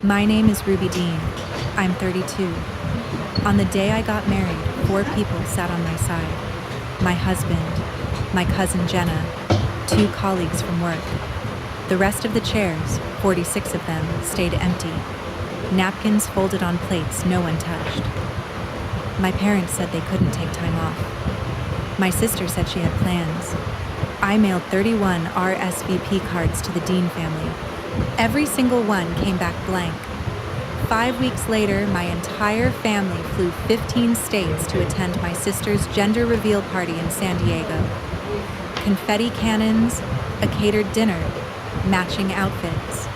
My name is Ruby Dean. I'm 32. On the day I got married, 4 people sat on my side. My husband, my cousin Jenna, 2 colleagues from work. The rest of the chairs, 46 of them, stayed empty. Napkins folded on plates no one touched. My parents said they couldn't take time off. My sister said she had plans. I mailed 31 RSVP cards to the Dean family. Every single one came back blank. 5 weeks later, my entire family flew 15 states to attend my sister's gender reveal party in San Diego. Confetti cannons, a catered dinner, matching outfits.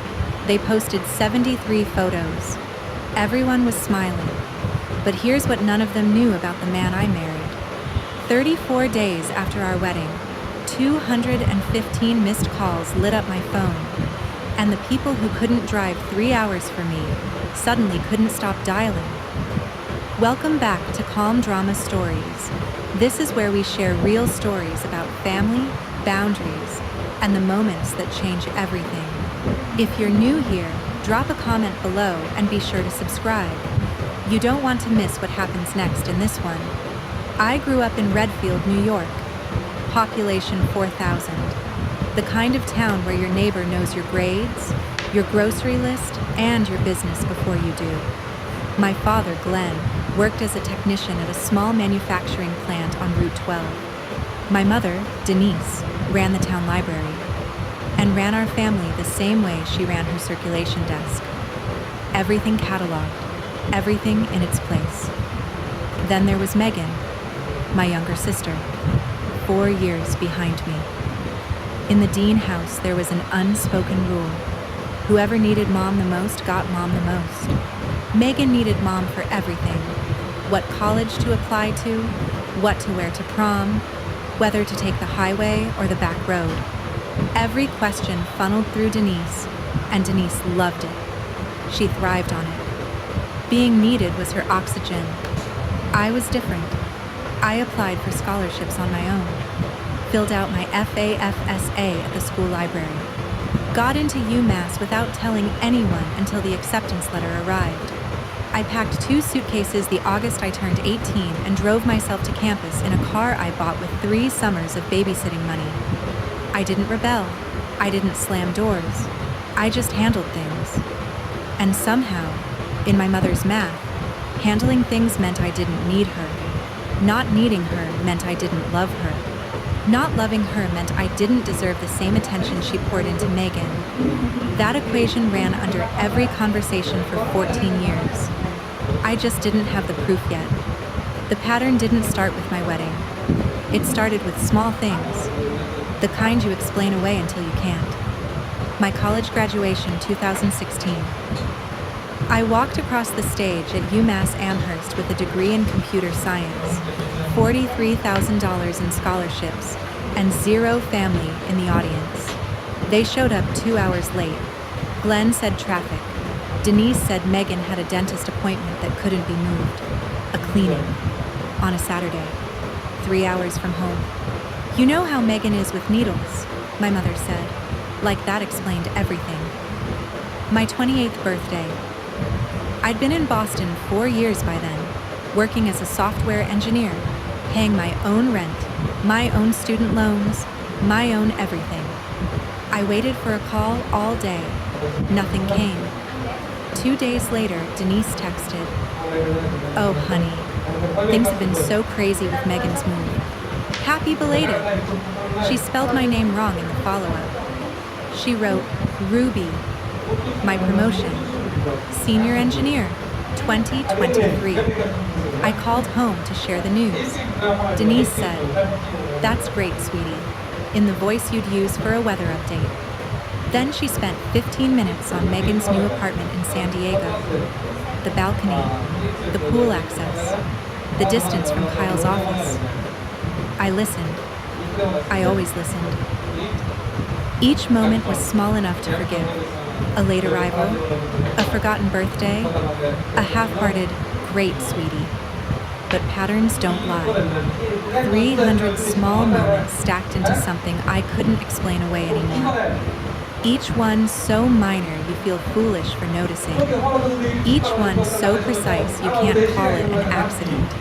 They posted 73 photos. Everyone was smiling. But here's what none of them knew about the man I married. 34 days after our wedding, 215 missed calls lit up my phone. And the people who couldn't drive 3 hours for me suddenly couldn't stop dialing. Welcome back to Calm Drama Stories. This is where we share real stories about family, boundaries, and the moments that change everything. If you're new here, drop a comment below and be sure to subscribe. You don't want to miss what happens next in this one. I grew up in Redfield, New York. Population 4,000. The kind of town where your neighbor knows your grades, your grocery list, and your business before you do. My father, Glenn, worked as a technician at a small manufacturing plant on Route 12. My mother, Denise, ran the town library and ran our family the same way she ran her circulation desk. Everything cataloged, everything in its place. Then there was Megan, my younger sister, 4 years behind me. In the Dean house, there was an unspoken rule. Whoever needed mom the most got mom the most. Megan needed mom for everything. What college to apply to, what to wear to prom, whether to take the highway or the back road. Every question funneled through Denise, and Denise loved it. She thrived on it. Being needed was her oxygen. I was different. I applied for scholarships on my own, filled out my FAFSA at the school library, got into UMass without telling anyone until the acceptance letter arrived. I packed 2 suitcases the August I turned 18 and drove myself to campus in a car I bought with 3 summers of babysitting money. I didn't rebel. I didn't slam doors. I just handled things. And somehow, in my mother's math, handling things meant I didn't need her. Not needing her meant I didn't love her. Not loving her meant I didn't deserve the same attention she poured into Megan. That equation ran under every conversation for 14 years. I just didn't have the proof yet. The pattern didn't start with my wedding. It started with small things, the kind you explain away until you can't. My college graduation, 2016. I walked across the stage at UMass Amherst with a degree in computer science, $43,000 in scholarships, and 0 family in the audience. They showed up 2 hours late. Glenn said traffic. Denise said Megan had a dentist appointment that couldn't be moved. A cleaning. On a Saturday. 3 hours from home. You know how Megan is with needles, my mother said. Like that explained everything. My 28th birthday. I'd been in Boston 4 years by then, working as a software engineer, paying my own rent, my own student loans, my own everything. I waited for a call all day. Nothing came. 2 days later, Denise texted, "Oh, honey, things have been so crazy with Megan's move. Happy belated." She spelled my name wrong in the follow-up. She wrote, Ruby, my promotion, senior engineer, 2023. I called home to share the news. Denise said, "That's great, sweetie," in the voice you'd use for a weather update. Then she spent 15 minutes on Megan's new apartment in San Diego. The balcony, the pool access, the distance from Kyle's office. I listened. I always listened. Each moment was small enough to forgive. A late arrival, a forgotten birthday, a half-hearted, "Great, sweetie." But patterns don't lie. 300 small moments stacked into something I couldn't explain away anymore. Each one so minor you feel foolish for noticing. Each one so precise you can't call it an accident.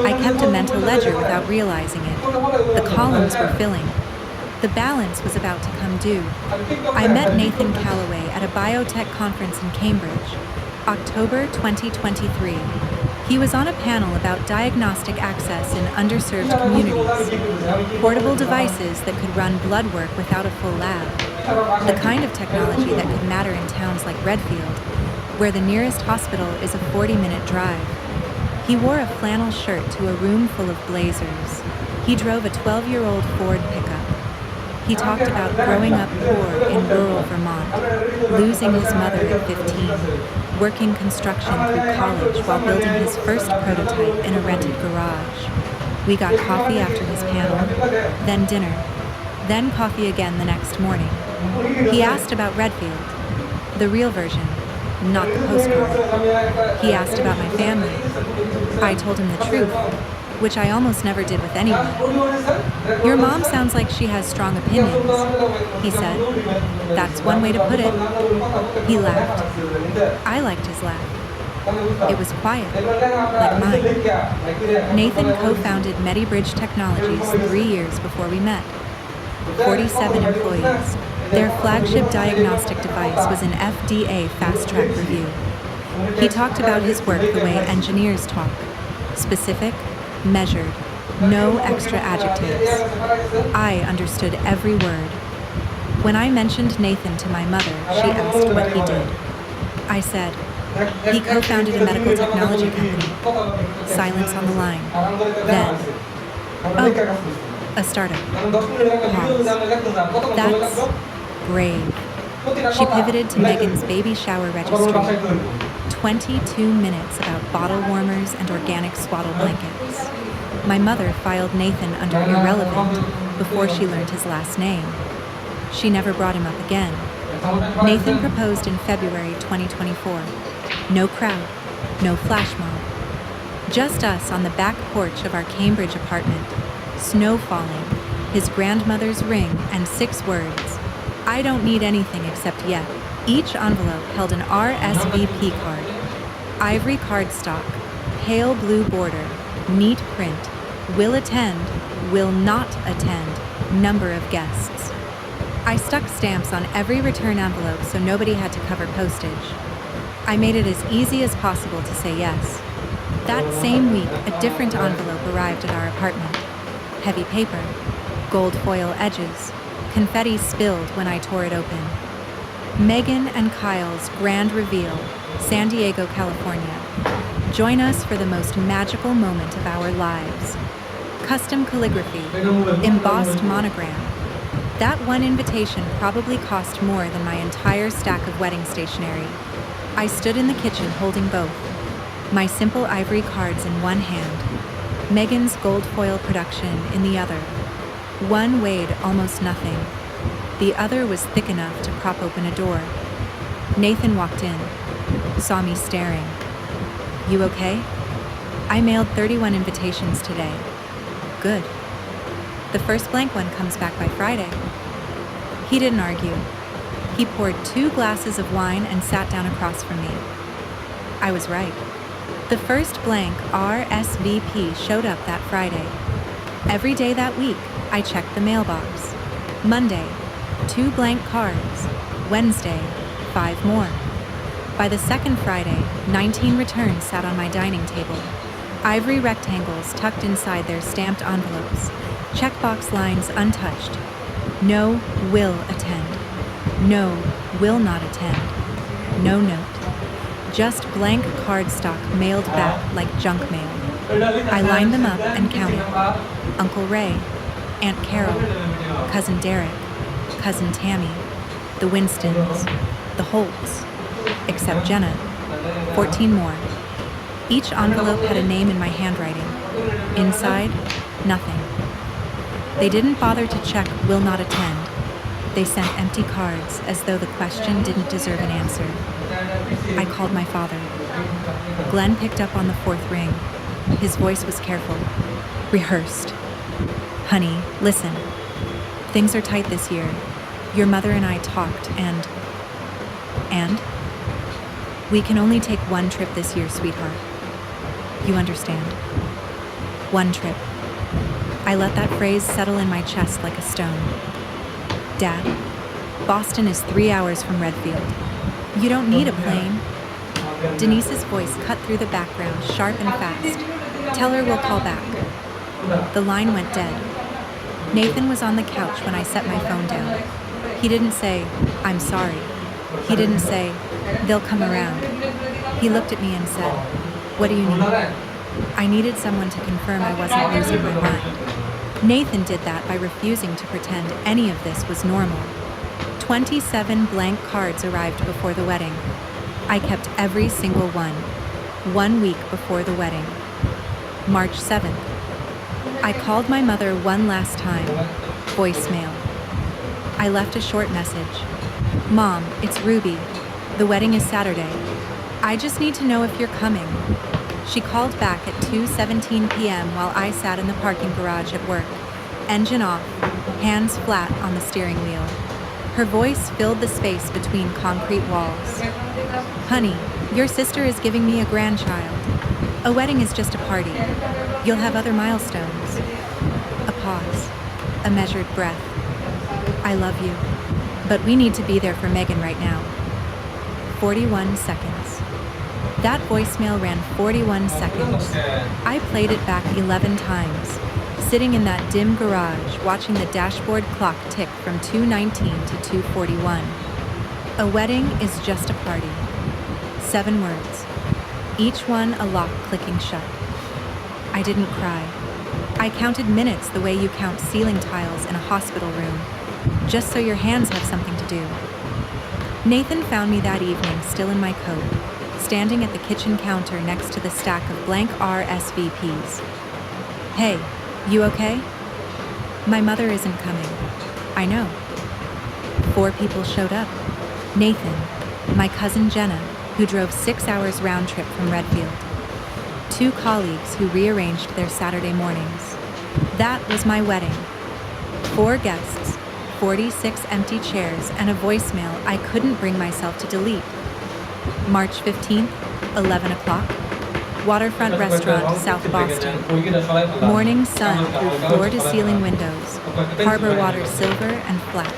I kept a mental ledger without realizing it. The columns were filling. The balance was about to come due. I met Nathan Calloway at a biotech conference in Cambridge, October 2023. He was on a panel about diagnostic access in underserved communities, portable devices that could run blood work without a full lab, the kind of technology that could matter in towns like Redfield, where the nearest hospital is a 40-minute drive. He wore a flannel shirt to a room full of blazers. He drove a 12-year-old Ford pickup. He talked about growing up poor in rural Vermont, losing his mother at 15, working construction through college while building his first prototype in a rented garage. We got coffee after his panel, then dinner, then coffee again the next morning. He asked about Redfield, the real version, not the postcard. He asked about my family. I told him the truth, which I almost never did with anyone. "Your mom sounds like she has strong opinions," he said. "That's one way to put it." He laughed. I liked his laugh. It was quiet, like mine. Nathan co-founded MediBridge Technologies 3 years before we met. 47 employees. Their flagship diagnostic device was an FDA fast-track review. He talked about his work the way engineers talk. Specific, measured, no extra adjectives. I understood every word. When I mentioned Nathan to my mother, she asked what he did. I said, "He co-founded a medical technology company." Silence on the line. Then, "Oh, a startup." Pause. "That's brave." She pivoted to Megan's baby shower registry. 22 minutes about bottle warmers and organic swaddle blankets. My mother filed Nathan under irrelevant before she learned his last name. She never brought him up again. Nathan proposed in February 2024. No crowd, no flash mob. Just us on the back porch of our Cambridge apartment. Snow falling, his grandmother's ring, and 6 words. "I don't need anything except yet." Each envelope held an RSVP card. Ivory cardstock, pale blue border, neat print, will attend, will not attend, number of guests. I stuck stamps on every return envelope so nobody had to cover postage. I made it as easy as possible to say yes. That same week, a different envelope arrived at our apartment. Heavy paper, gold foil edges, confetti spilled when I tore it open. Megan and Kyle's grand reveal, San Diego, California. Join us for the most magical moment of our lives. Custom calligraphy, embossed monogram. That one invitation probably cost more than my entire stack of wedding stationery. I stood in the kitchen holding both. My simple ivory cards in one hand, Megan's gold foil production in the other. One weighed almost nothing. The other was thick enough to prop open a door. Nathan walked in, saw me staring. "You okay?" "I mailed 31 invitations today." "Good. The first blank one comes back by Friday." He didn't argue. He poured 2 glasses of wine and sat down across from me. I was right. The first blank RSVP showed up that Friday. Every day that week, I checked the mailbox. Monday, 2 blank cards. Wednesday, 5 more. By the second Friday, 19 returns sat on my dining table. Ivory rectangles tucked inside their stamped envelopes. Checkbox lines untouched. No will attend. No will not attend. No note. Just blank cardstock mailed back like junk mail. I lined them up and counted. Uncle Ray, Aunt Carol, Cousin Derek, Cousin Tammy, the Winstons, the Holts, except Jenna, 14 more. Each envelope had a name in my handwriting. Inside, nothing. They didn't bother to check will not attend. They sent empty cards as though the question didn't deserve an answer. I called my father. Glenn picked up on the 4th ring. His voice was careful, rehearsed. "Honey, listen. Things are tight this year. Your mother and I talked and? We can only take one trip this year, sweetheart. You understand? One trip. I let that phrase settle in my chest like a stone. Dad, Boston is 3 hours from Redfield. You don't need a plane. Denise's voice cut through the background, sharp and fast. Tell her we'll call back. The line went dead. Nathan was on the couch when I set my phone down. He didn't say, I'm sorry. He didn't say, they'll come around. He looked at me and said, what do you need? I needed someone to confirm I wasn't losing my mind. Nathan did that by refusing to pretend any of this was normal. 27 blank cards arrived before the wedding. I kept every single one. 1 week before the wedding. March 7th. I called my mother one last time. Voicemail. I left a short message. Mom, it's Ruby. The wedding is Saturday. I just need to know if you're coming. She called back at 2:17 p.m. while I sat in the parking garage at work, engine off, hands flat on the steering wheel. Her voice filled the space between concrete walls. Honey, your sister is giving me a grandchild. A wedding is just a party. You'll have other milestones. A pause, a measured breath. I love you, but we need to be there for Megan right now. 41 seconds. That voicemail ran 41 seconds. I played it back 11 times, sitting in that dim garage watching the dashboard clock tick from 2:19 to 2:41. A wedding is just a party. 7 words, each one a lock clicking shut. I didn't cry. I counted minutes the way you count ceiling tiles in a hospital room, just so your hands have something to do. Nathan found me that evening still in my coat, standing at the kitchen counter next to the stack of blank RSVPs. Hey, you okay? My mother isn't coming. I know. 4 people showed up. Nathan, my cousin Jenna, who drove 6 hours round trip from Redfield. 2 colleagues who rearranged their Saturday mornings. That was my wedding. 4 guests, 46 empty chairs, and a voicemail I couldn't bring myself to delete. March 15th, 11 o'clock. Waterfront restaurant, South Boston. Morning sun through floor-to-ceiling windows. Harbor water silver and flat.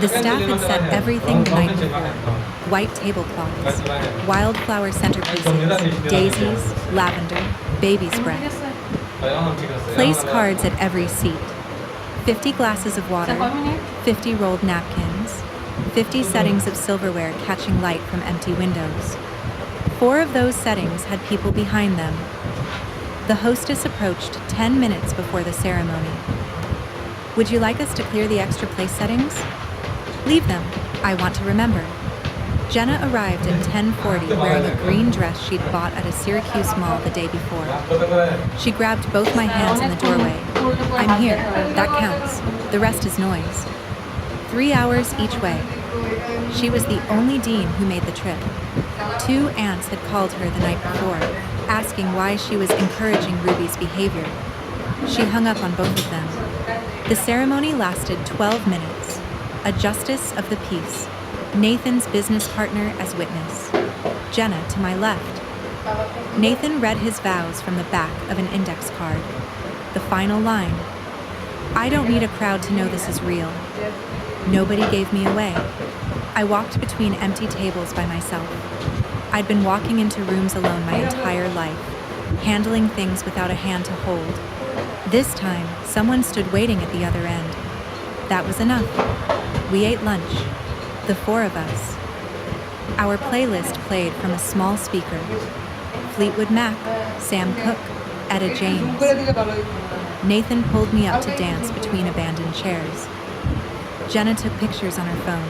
The staff had set everything the night before. White tablecloths, wildflower centerpieces, daisies, lavender, baby's breath. Place cards at every seat. 50 glasses of water, 50 rolled napkins, 50 settings of silverware catching light from empty windows. 4 of those settings had people behind them. The hostess approached 10 minutes before the ceremony. Would you like us to clear the extra place settings? Leave them. I want to remember. Jenna arrived at 10:40 wearing a green dress she'd bought at a Syracuse mall the day before. She grabbed both my hands in the doorway. I'm here. That counts. The rest is noise. 3 hours each way. She was the only dean who made the trip. 2 aunts had called her the night before, asking why she was encouraging Ruby's behavior. She hung up on both of them. The ceremony lasted 12 minutes. A justice of the peace. Nathan's business partner as witness. Jenna to my left. Nathan read his vows from the back of an index card. The final line. I don't need a crowd to know this is real. Nobody gave me away. I walked between empty tables by myself. I'd been walking into rooms alone my entire life, handling things without a hand to hold. This time, someone stood waiting at the other end. That was enough. We ate lunch. The 4 of us. Our playlist played from a small speaker. Fleetwood Mac, Sam Cooke, Etta James. Nathan pulled me up to dance between abandoned chairs. Jenna took pictures on her phone.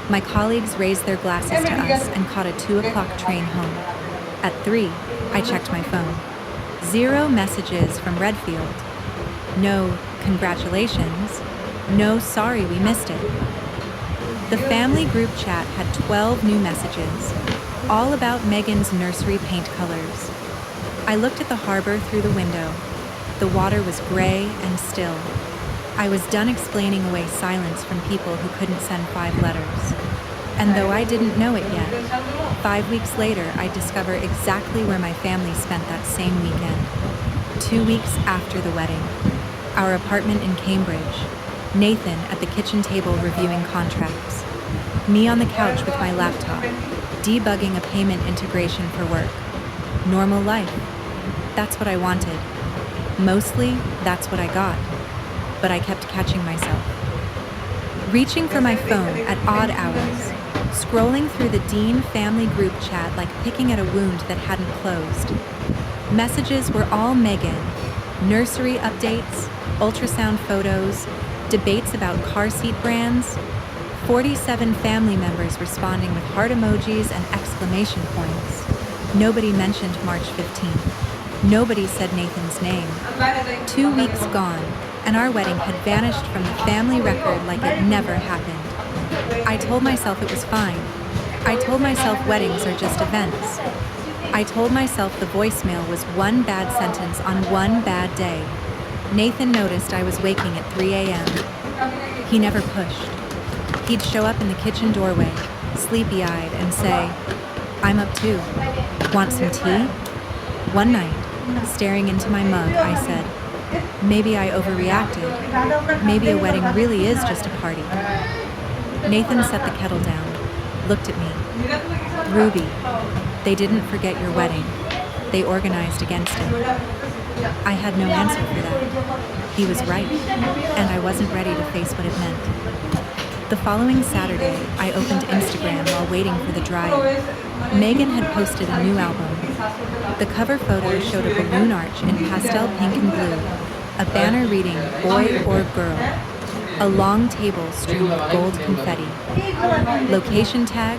My colleagues raised their glasses to us and caught a 2 o'clock train home. At 3, I checked my phone. 0 messages from Redfield. No congratulations. No sorry we missed it. The family group chat had 12 new messages, all about Megan's nursery paint colors. I looked at the harbor through the window. The water was gray and still. I was done explaining away silence from people who couldn't send 5 letters. And though I didn't know it yet, 5 weeks later I discover exactly where my family spent that same weekend. 2 weeks after the wedding. Our apartment in Cambridge. Nathan at the kitchen table reviewing contracts. Me on the couch with my laptop, debugging a payment integration for work. Normal life. That's what I wanted. Mostly, that's what I got. But I kept catching myself. Reaching for my phone at odd hours. Scrolling through the Dean family group chat like picking at a wound that hadn't closed. Messages were all Megan. Nursery updates, ultrasound photos, debates about car seat brands. 47 family members responding with heart emojis and exclamation points. Nobody mentioned March 15th. Nobody said Nathan's name. 2 weeks gone, and our wedding had vanished from the family record like it never happened. I told myself it was fine. I told myself weddings are just events. I told myself the voicemail was one bad sentence on one bad day. Nathan noticed I was waking at 3 a.m. He never pushed. He'd show up in the kitchen doorway, sleepy-eyed, and say, "I'm up too. Want some tea?" One night, staring into my mug, I said, "Maybe I overreacted. Maybe a wedding really is just a party." Nathan set the kettle down, looked at me. "Ruby, they didn't forget your wedding. They organized against it." I had no answer for that. He was right, and I wasn't ready to face what it meant. The following Saturday, I opened Instagram while waiting for the drive. Megan had posted a new album. The cover photo showed a balloon arch in pastel pink and blue, a banner reading "Boy or Girl," a long table strewn with gold confetti. Location tag,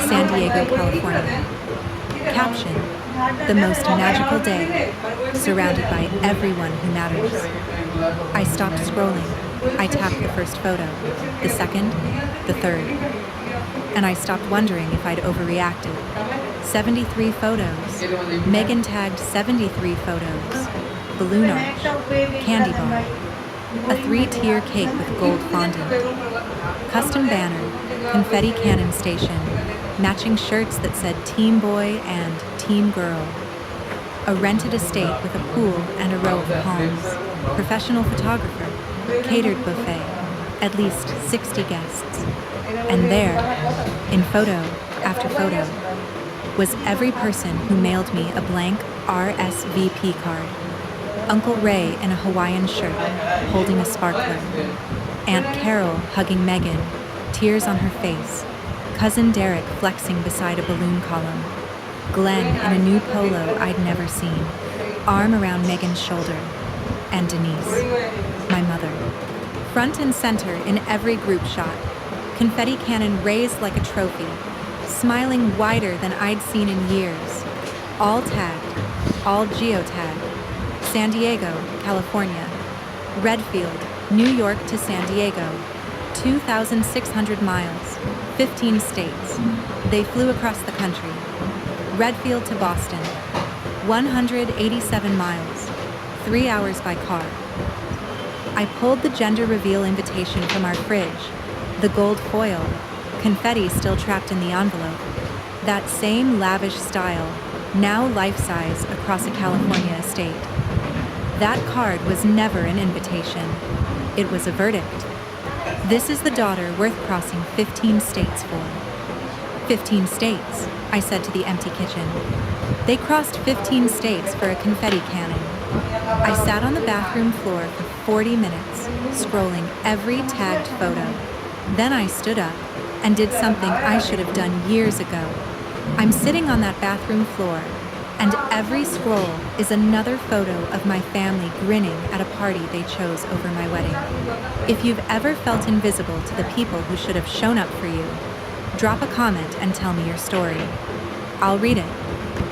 San Diego, California. Caption, "The most magical day, surrounded by everyone who matters." I stopped scrolling. I tapped the first photo, the second, the third. And I stopped wondering if I'd overreacted. 73 photos. Megan tagged 73 photos. Balloon arch, candy bar, a 3-tier cake with gold fondant, custom banner, confetti cannon station, matching shirts that said Team Boy and Team Girl, a rented estate with a pool and a row of palms, professional photographer, catered buffet, at least 60 guests. And there, in photo after photo, was every person who mailed me a blank RSVP card. Uncle Ray in a Hawaiian shirt, holding a sparkler. Aunt Carol hugging Megan, tears on her face. Cousin Derek flexing beside a balloon column. Glenn in a new polo I'd never seen, arm around Megan's shoulder. And Denise, my mother. Front and center in every group shot. Confetti cannon raised like a trophy, smiling wider than I'd seen in years. All tagged, all geotagged. San Diego, California. Redfield, New York to San Diego. 2,600 miles, 15 states. They flew across the country. Redfield to Boston, 187 miles, 3 hours by car. I pulled the gender reveal invitation from our fridge, the gold foil, confetti still trapped in the envelope. That same lavish style, now life-size across a California estate. That card was never an invitation. It was a verdict. This is the daughter worth crossing 15 states for. 15 states, I said to the empty kitchen. They crossed 15 states for a confetti cannon. I sat on the bathroom floor for 40 minutes, scrolling every tagged photo. Then I stood up and did something I should have done years ago. I'm sitting on that bathroom floor, and every scroll is another photo of my family grinning at a party they chose over my wedding. If you've ever felt invisible to the people who should have shown up for you, drop a comment and tell me your story. I'll read it.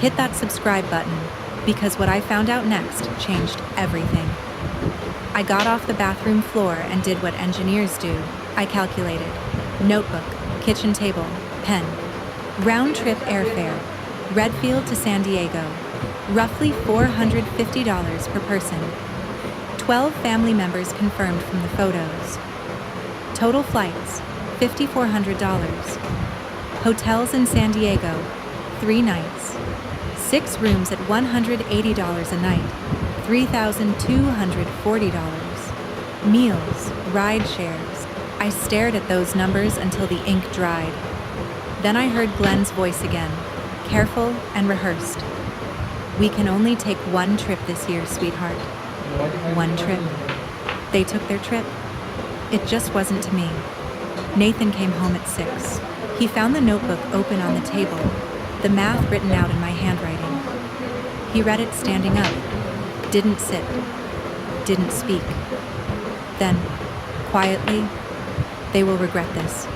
Hit that subscribe button, because what I found out next changed everything. I got off the bathroom floor and did what engineers do. I calculated. Notebook, kitchen table, pen. Round-trip airfare, Redfield to San Diego, roughly $450 per person. 12 family members confirmed from the photos. Total flights, $5,400. Hotels in San Diego, 3 nights. 6 rooms at $180 a night, $3,240. Meals, ride shares. I stared at those numbers until the ink dried. Then I heard Glenn's voice again, careful and rehearsed. We can only take one trip this year, sweetheart. One trip. They took their trip. It just wasn't to me. Nathan came home at 6. He found the notebook open on the table, the math written out in my handwriting. He read it standing up, didn't sit, didn't speak. Then, quietly, they will regret this.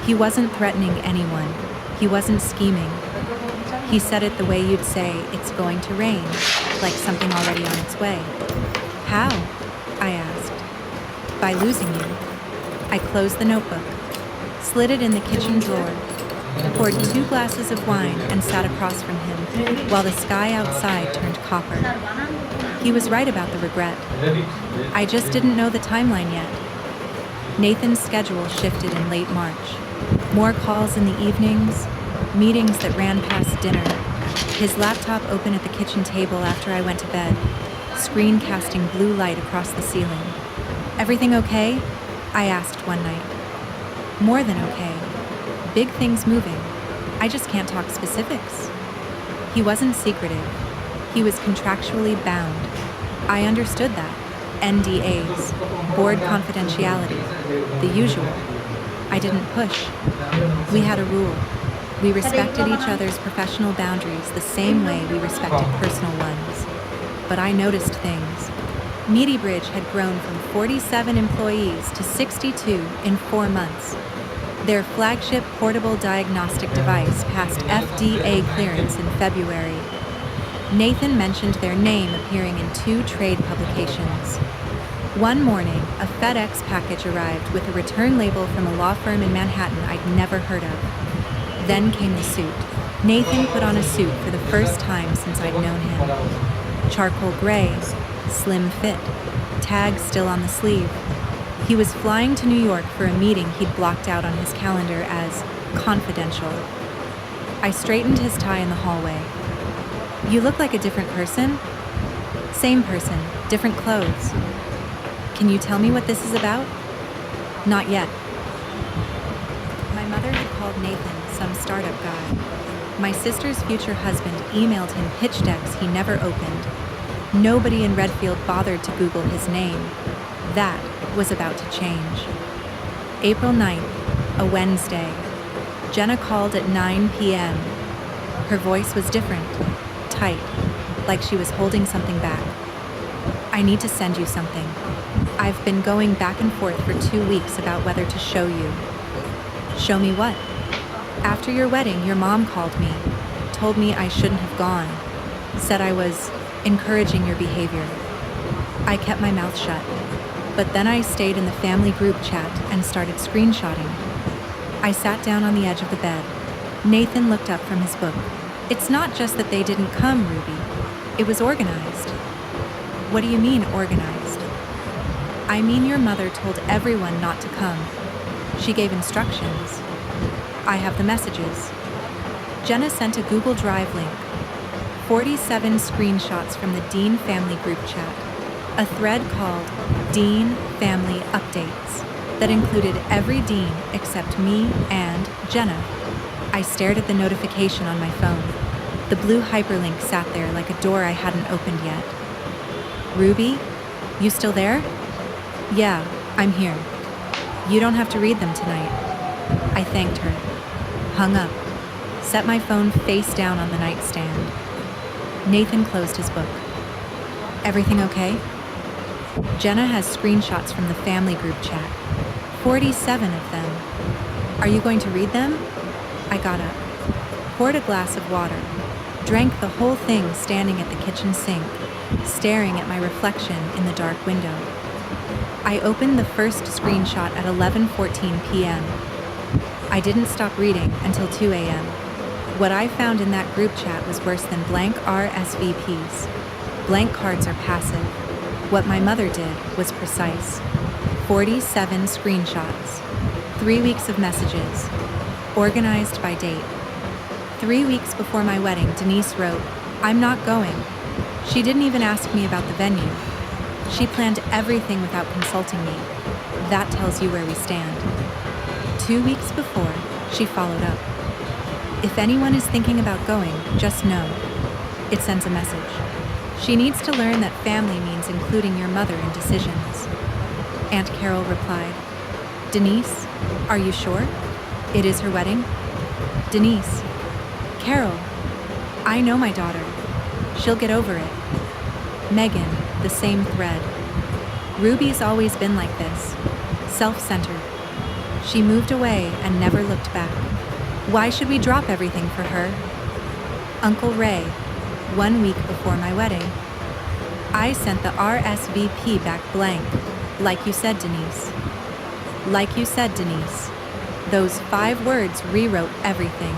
He wasn't threatening anyone. He wasn't scheming. He said it the way you'd say it's going to rain, like something already on its way. How? I asked. By losing you. I closed the notebook, slid it in the kitchen drawer, poured 2 glasses of wine and sat across from him while the sky outside turned copper. He was right about the regret. I just didn't know the timeline yet. Nathan's schedule shifted in late March. More calls in the evenings, meetings that ran past dinner, his laptop open at the kitchen table after I went to bed, screen casting blue light across the ceiling. Everything okay? I asked one night. More than okay. Big things moving. I just can't talk specifics. He wasn't secretive. He was contractually bound. I understood that. NDAs, board confidentiality, the usual. I didn't push. We had a rule. We respected each other's professional boundaries the same way we respected personal ones. But I noticed things. Meaty Bridge had grown from 47 employees to 62 in 4 months. Their flagship portable diagnostic device passed FDA clearance in February. Nathan mentioned their name appearing in 2 trade publications. One morning, a FedEx package arrived with a return label from a law firm in Manhattan I'd never heard of. Then came the suit. Nathan put on a suit for the first time since I'd known him. Charcoal gray, slim fit, tag still on the sleeve. He was flying to New York for a meeting he'd blocked out on his calendar as confidential. I straightened his tie in the hallway. You look like a different person? Same person, different clothes. Can you tell me what this is about? Not yet. My mother had called Nathan some startup guy. My sister's future husband emailed him pitch decks he never opened. Nobody in Redfield bothered to Google his name. That was about to change. April 9th, a Wednesday. Jenna called at 9 p.m. Her voice was different, tight, like she was holding something back. I need to send you something. I've been going back and forth for 2 weeks about whether to show you. Show me what? After your wedding, your mom called me, told me I shouldn't have gone, said I was encouraging your behavior. I kept my mouth shut, but then I stayed in the family group chat and started screenshotting. I sat down on the edge of the bed. Nathan looked up from his book. It's not just that they didn't come, Ruby. It was organized. What do you mean, organized? I mean your mother told everyone not to come. She gave instructions. I have the messages. Jenna sent a Google Drive link. 47 screenshots from the Dean family group chat. A thread called Dean Family Updates that included every Dean except me and Jenna. I stared at the notification on my phone. The blue hyperlink sat there like a door I hadn't opened yet. Ruby, you still there? Yeah, I'm here. You don't have to read them tonight. I thanked her, hung up, set my phone face down on the nightstand. Nathan closed his book. Everything okay? Jenna has screenshots from the family group chat. 47 of them. Are you going to read them? I got up, poured a glass of water, drank the whole thing standing at the kitchen sink, staring at my reflection in the dark window. I opened the first screenshot at 11:14 p.m. I didn't stop reading until 2 a.m. What I found in that group chat was worse than blank RSVPs. Blank cards are passive. What my mother did was precise. 47 screenshots, 3 weeks of messages, organized by date. 3 weeks before my wedding, Denise wrote, "I'm not going." She didn't even ask me about the venue. She planned everything without consulting me. That tells you where we stand. 2 weeks before, she followed up. "If anyone is thinking about going, just know." It sends a message. She needs to learn that family means including your mother in decisions. Aunt Carol replied, "Denise, are you sure? It is her wedding?" Denise, "Carol, I know my daughter. She'll get over it." Megan, the same thread. "Ruby's always been like this, self-centered. She moved away and never looked back. Why should we drop everything for her?" Uncle Ray, 1 week before my wedding. "I sent the RSVP back blank, like you said, Denise." Like you said, Denise. Those 5 words rewrote everything.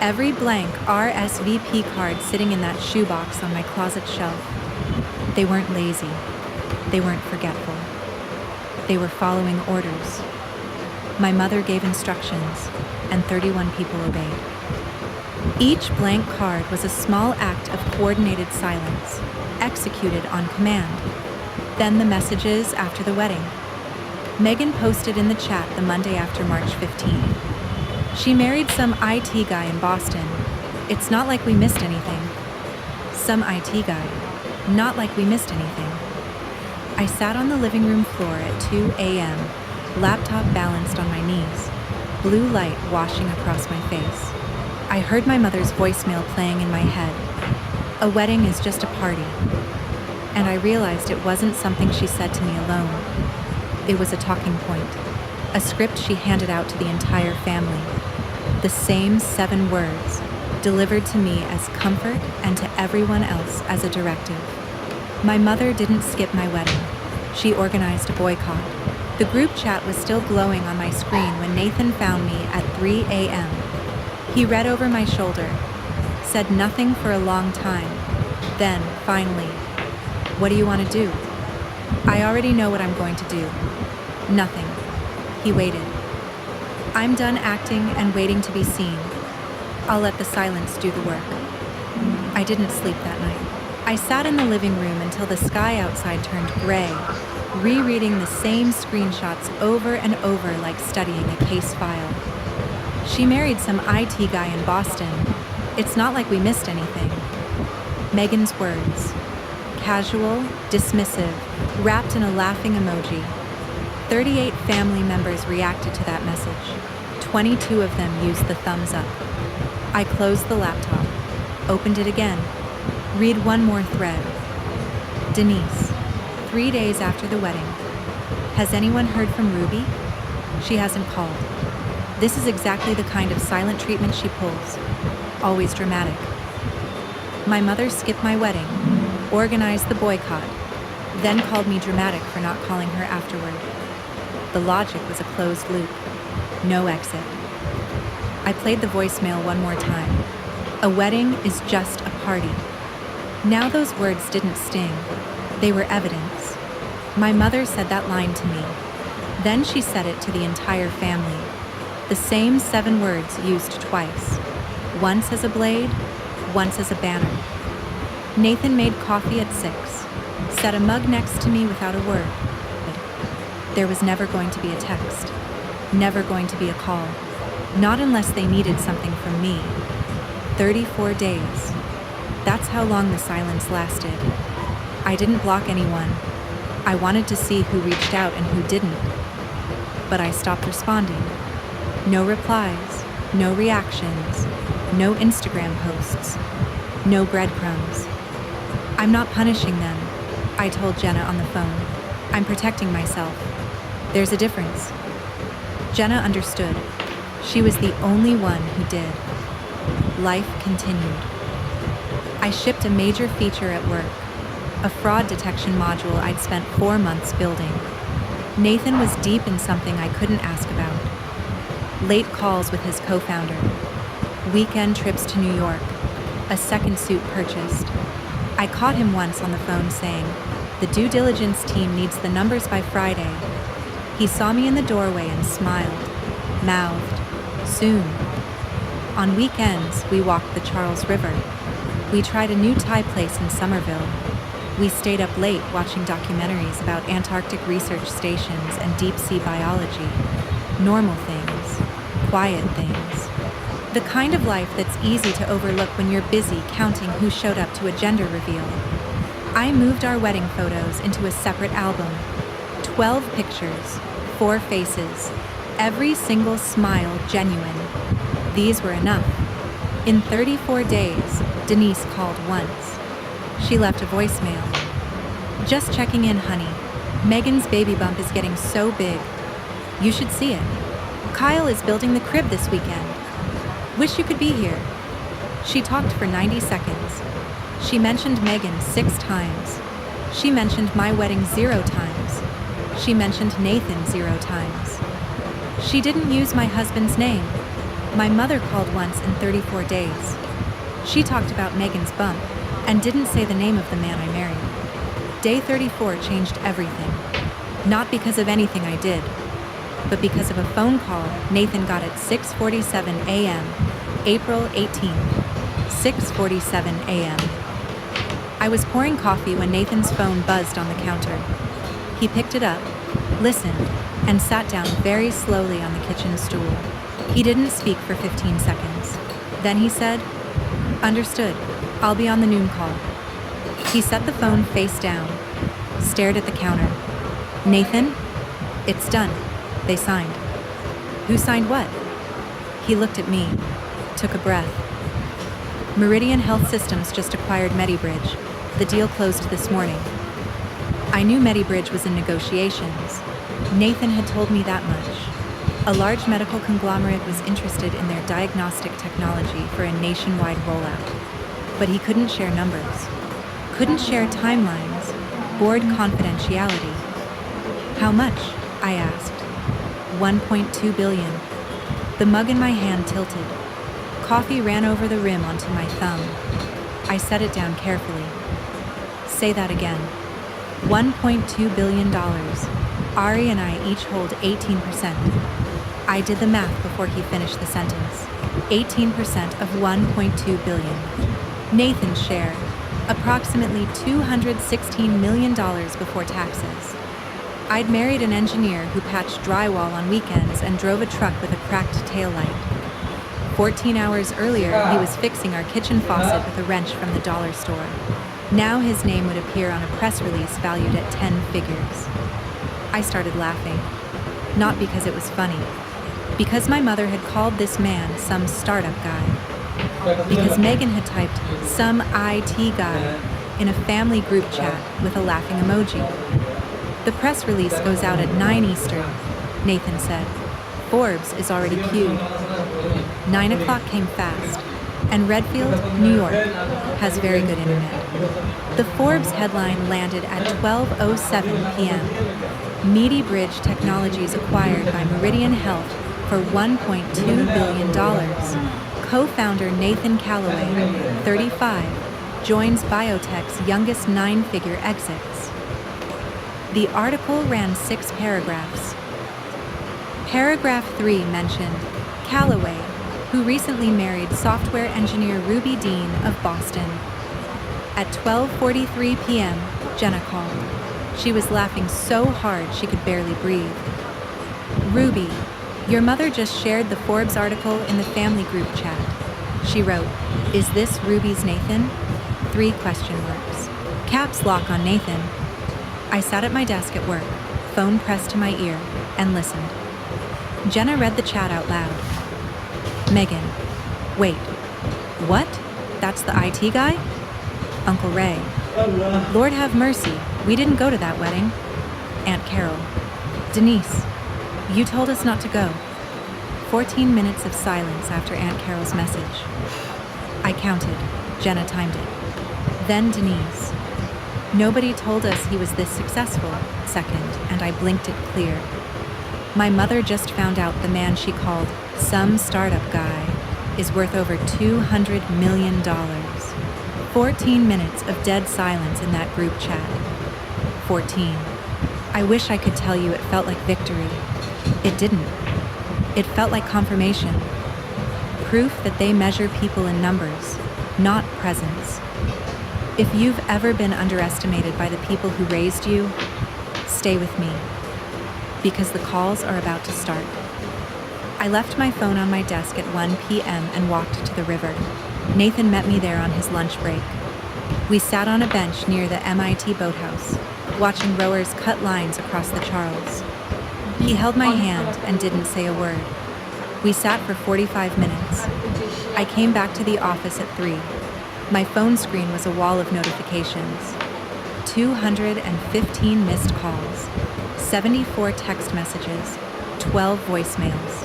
Every blank RSVP card sitting in that shoebox on my closet shelf. They weren't lazy. They weren't forgetful. They were following orders. My mother gave instructions, and 31 people obeyed. Each blank card was a small act of coordinated silence, executed on command. Then the messages after the wedding. Megan posted in the chat the Monday after March 15. She married some IT guy in Boston. It's not like we missed anything. Some IT guy. Not like we missed anything. I sat on the living room floor at 2 a.m., laptop balanced on my knees, blue light washing across my face. I heard my mother's voicemail playing in my head. "A wedding is just a party." And I realized it wasn't something she said to me alone. It was a talking point, a script she handed out to the entire family. The same 7 words, delivered to me as comfort and to everyone else as a directive. My mother didn't skip my wedding. She organized a boycott. The group chat was still glowing on my screen when Nathan found me at 3 a.m. He read over my shoulder, said nothing for a long time. Then, finally, "What do you want to do?" "I already know what I'm going to do." "Nothing." He waited. "I'm done acting and waiting to be seen. I'll let the silence do the work." I didn't sleep that night. I sat in the living room until the sky outside turned gray, rereading the same screenshots over and over like studying a case file. She married some IT guy in Boston. It's not like we missed anything. Megan's words. Casual, dismissive, wrapped in a laughing emoji. 38 family members reacted to that message. 22 of them used the thumbs up. I closed the laptop, opened it again. Read one more thread. Denise, 3 days after the wedding. "Has anyone heard from Ruby? She hasn't called." This is exactly the kind of silent treatment she pulls. Always dramatic. My mother skipped my wedding, organized the boycott, then called me dramatic for not calling her afterward. The logic was a closed loop. No exit. I played the voicemail one more time. "A wedding is just a party." Now those words didn't sting. They were evidence. My mother said that line to me. Then she said it to the entire family. The same 7 words used twice. Once as a blade, once as a banner. Nathan made coffee at 6, set a mug next to me without a word. There was never going to be a text. Never going to be a call. Not unless they needed something from me. 34 days. That's how long the silence lasted. I didn't block anyone. I wanted to see who reached out and who didn't. But I stopped responding. No replies, no reactions, no Instagram posts, no breadcrumbs. "I'm not punishing them," I told Jenna on the phone. "I'm protecting myself. There's a difference." Jenna understood. She was the only one who did. Life continued. I shipped a major feature at work, a fraud detection module I'd spent 4 months building. Nathan was deep in something I couldn't ask about. Late calls with his co-founder, weekend trips to New York, a second suit purchased. I caught him once on the phone saying, The due diligence team needs the numbers by Friday. He saw me in the doorway and smiled, mouthed, soon. On weekends, we walked the Charles River. We tried a new Thai place in Somerville. We stayed up late watching documentaries about Antarctic research stations and deep-sea biology. Normal things, quiet things. The kind of life that's easy to overlook when you're busy counting who showed up to a gender reveal. I moved our wedding photos into a separate album. 12 pictures, 4 faces, every single smile genuine. These were enough. In 34 days, Denise called once. She left a voicemail. Just checking in, honey. Megan's baby bump is getting so big. You should see it. Kyle is building the crib this weekend. Wish you could be here. She talked for 90 seconds. She mentioned Megan 6 times. She mentioned my wedding 0 times. She mentioned Nathan 0 times. She didn't use my husband's name. My mother called once in 34 days. She talked about Megan's bump and didn't say the name of the man I married. Day 34 changed everything. Not because of anything I did, but because of a phone call Nathan got at 6:47 a.m., April 18th, 6:47 a.m. I was pouring coffee when Nathan's phone buzzed on the counter. He picked it up, listened, and sat down very slowly on the kitchen stool. He didn't speak for 15 seconds. Then he said, "Understood. I'll be on the noon call." He set the phone face down, stared at the counter. "Nathan, it's done. They signed." "Who signed what?" He looked at me, took a breath. Meridian Health Systems just acquired MediBridge. The deal closed this morning. I knew MediBridge was in negotiations. Nathan had told me that much. A large medical conglomerate was interested in their diagnostic technology for a nationwide rollout. But he couldn't share numbers, couldn't share timelines, board confidentiality. "How much?" I asked. 1.2 billion. The mug in my hand tilted. Coffee ran over the rim onto my thumb. I set it down carefully. "Say that again." $1.2 billion. Ari and I each hold 18%. I did the math before he finished the sentence. 18% of $1.2 billion. Nathan's share, approximately $216 million before taxes. I'd married an engineer who patched drywall on weekends and drove a truck with a cracked taillight. 14 hours earlier, he was fixing our kitchen faucet with a wrench from the dollar store. Now his name would appear on a press release valued at 10 figures. I started laughing. Not because it was funny. Because my mother had called this man some startup guy. Because Megan had typed some IT guy in a family group chat with a laughing emoji. "The press release goes out at 9 Eastern, Nathan said. Forbes is already queued. 9 o'clock came fast, and Redfield, New York, has very good internet. The Forbes headline landed at 12:07 p.m. MediBridge Technologies acquired by Meridian Health for $1.2 billion. Co-founder Nathan Callaway, 35, joins biotech's youngest 9-figure exits. The article ran 6 paragraphs. Paragraph 3 mentioned Callaway, who recently married software engineer Ruby Dean of Boston. At 12:43 p.m., Jenna called. She was laughing so hard she could barely breathe. "Ruby, your mother just shared the Forbes article in the family group chat." She wrote, "Is this Ruby's Nathan?" 3 question marks. Caps lock on Nathan. I sat at my desk at work, phone pressed to my ear, and listened. Jenna read the chat out loud. "Megan. Wait. What? That's the IT guy? Uncle Ray. Lord have mercy, we didn't go to that wedding. Aunt Carol. Denise, you told us not to go." 14 minutes of silence after Aunt Carol's message. I counted. Jenna timed it. Then Denise. "Nobody told us he was this successful," second, and I blinked it clear. My mother just found out the man she called some startup guy is worth over $200 million. 14 minutes of dead silence in that group chat. 14. I wish I could tell you it felt like victory. It didn't. It felt like confirmation. Proof that they measure people in numbers, not presence. If you've ever been underestimated by the people who raised you, stay with me, because the calls are about to start. I left my phone on my desk at 1 p.m. and walked to the river. Nathan met me there on his lunch break. We sat on a bench near the MIT boathouse, watching rowers cut lines across the Charles. He held my hand and didn't say a word. We sat for 45 minutes. I came back to the office at 3. My phone screen was a wall of notifications. 215 missed calls, 74 text messages, 12 voicemails.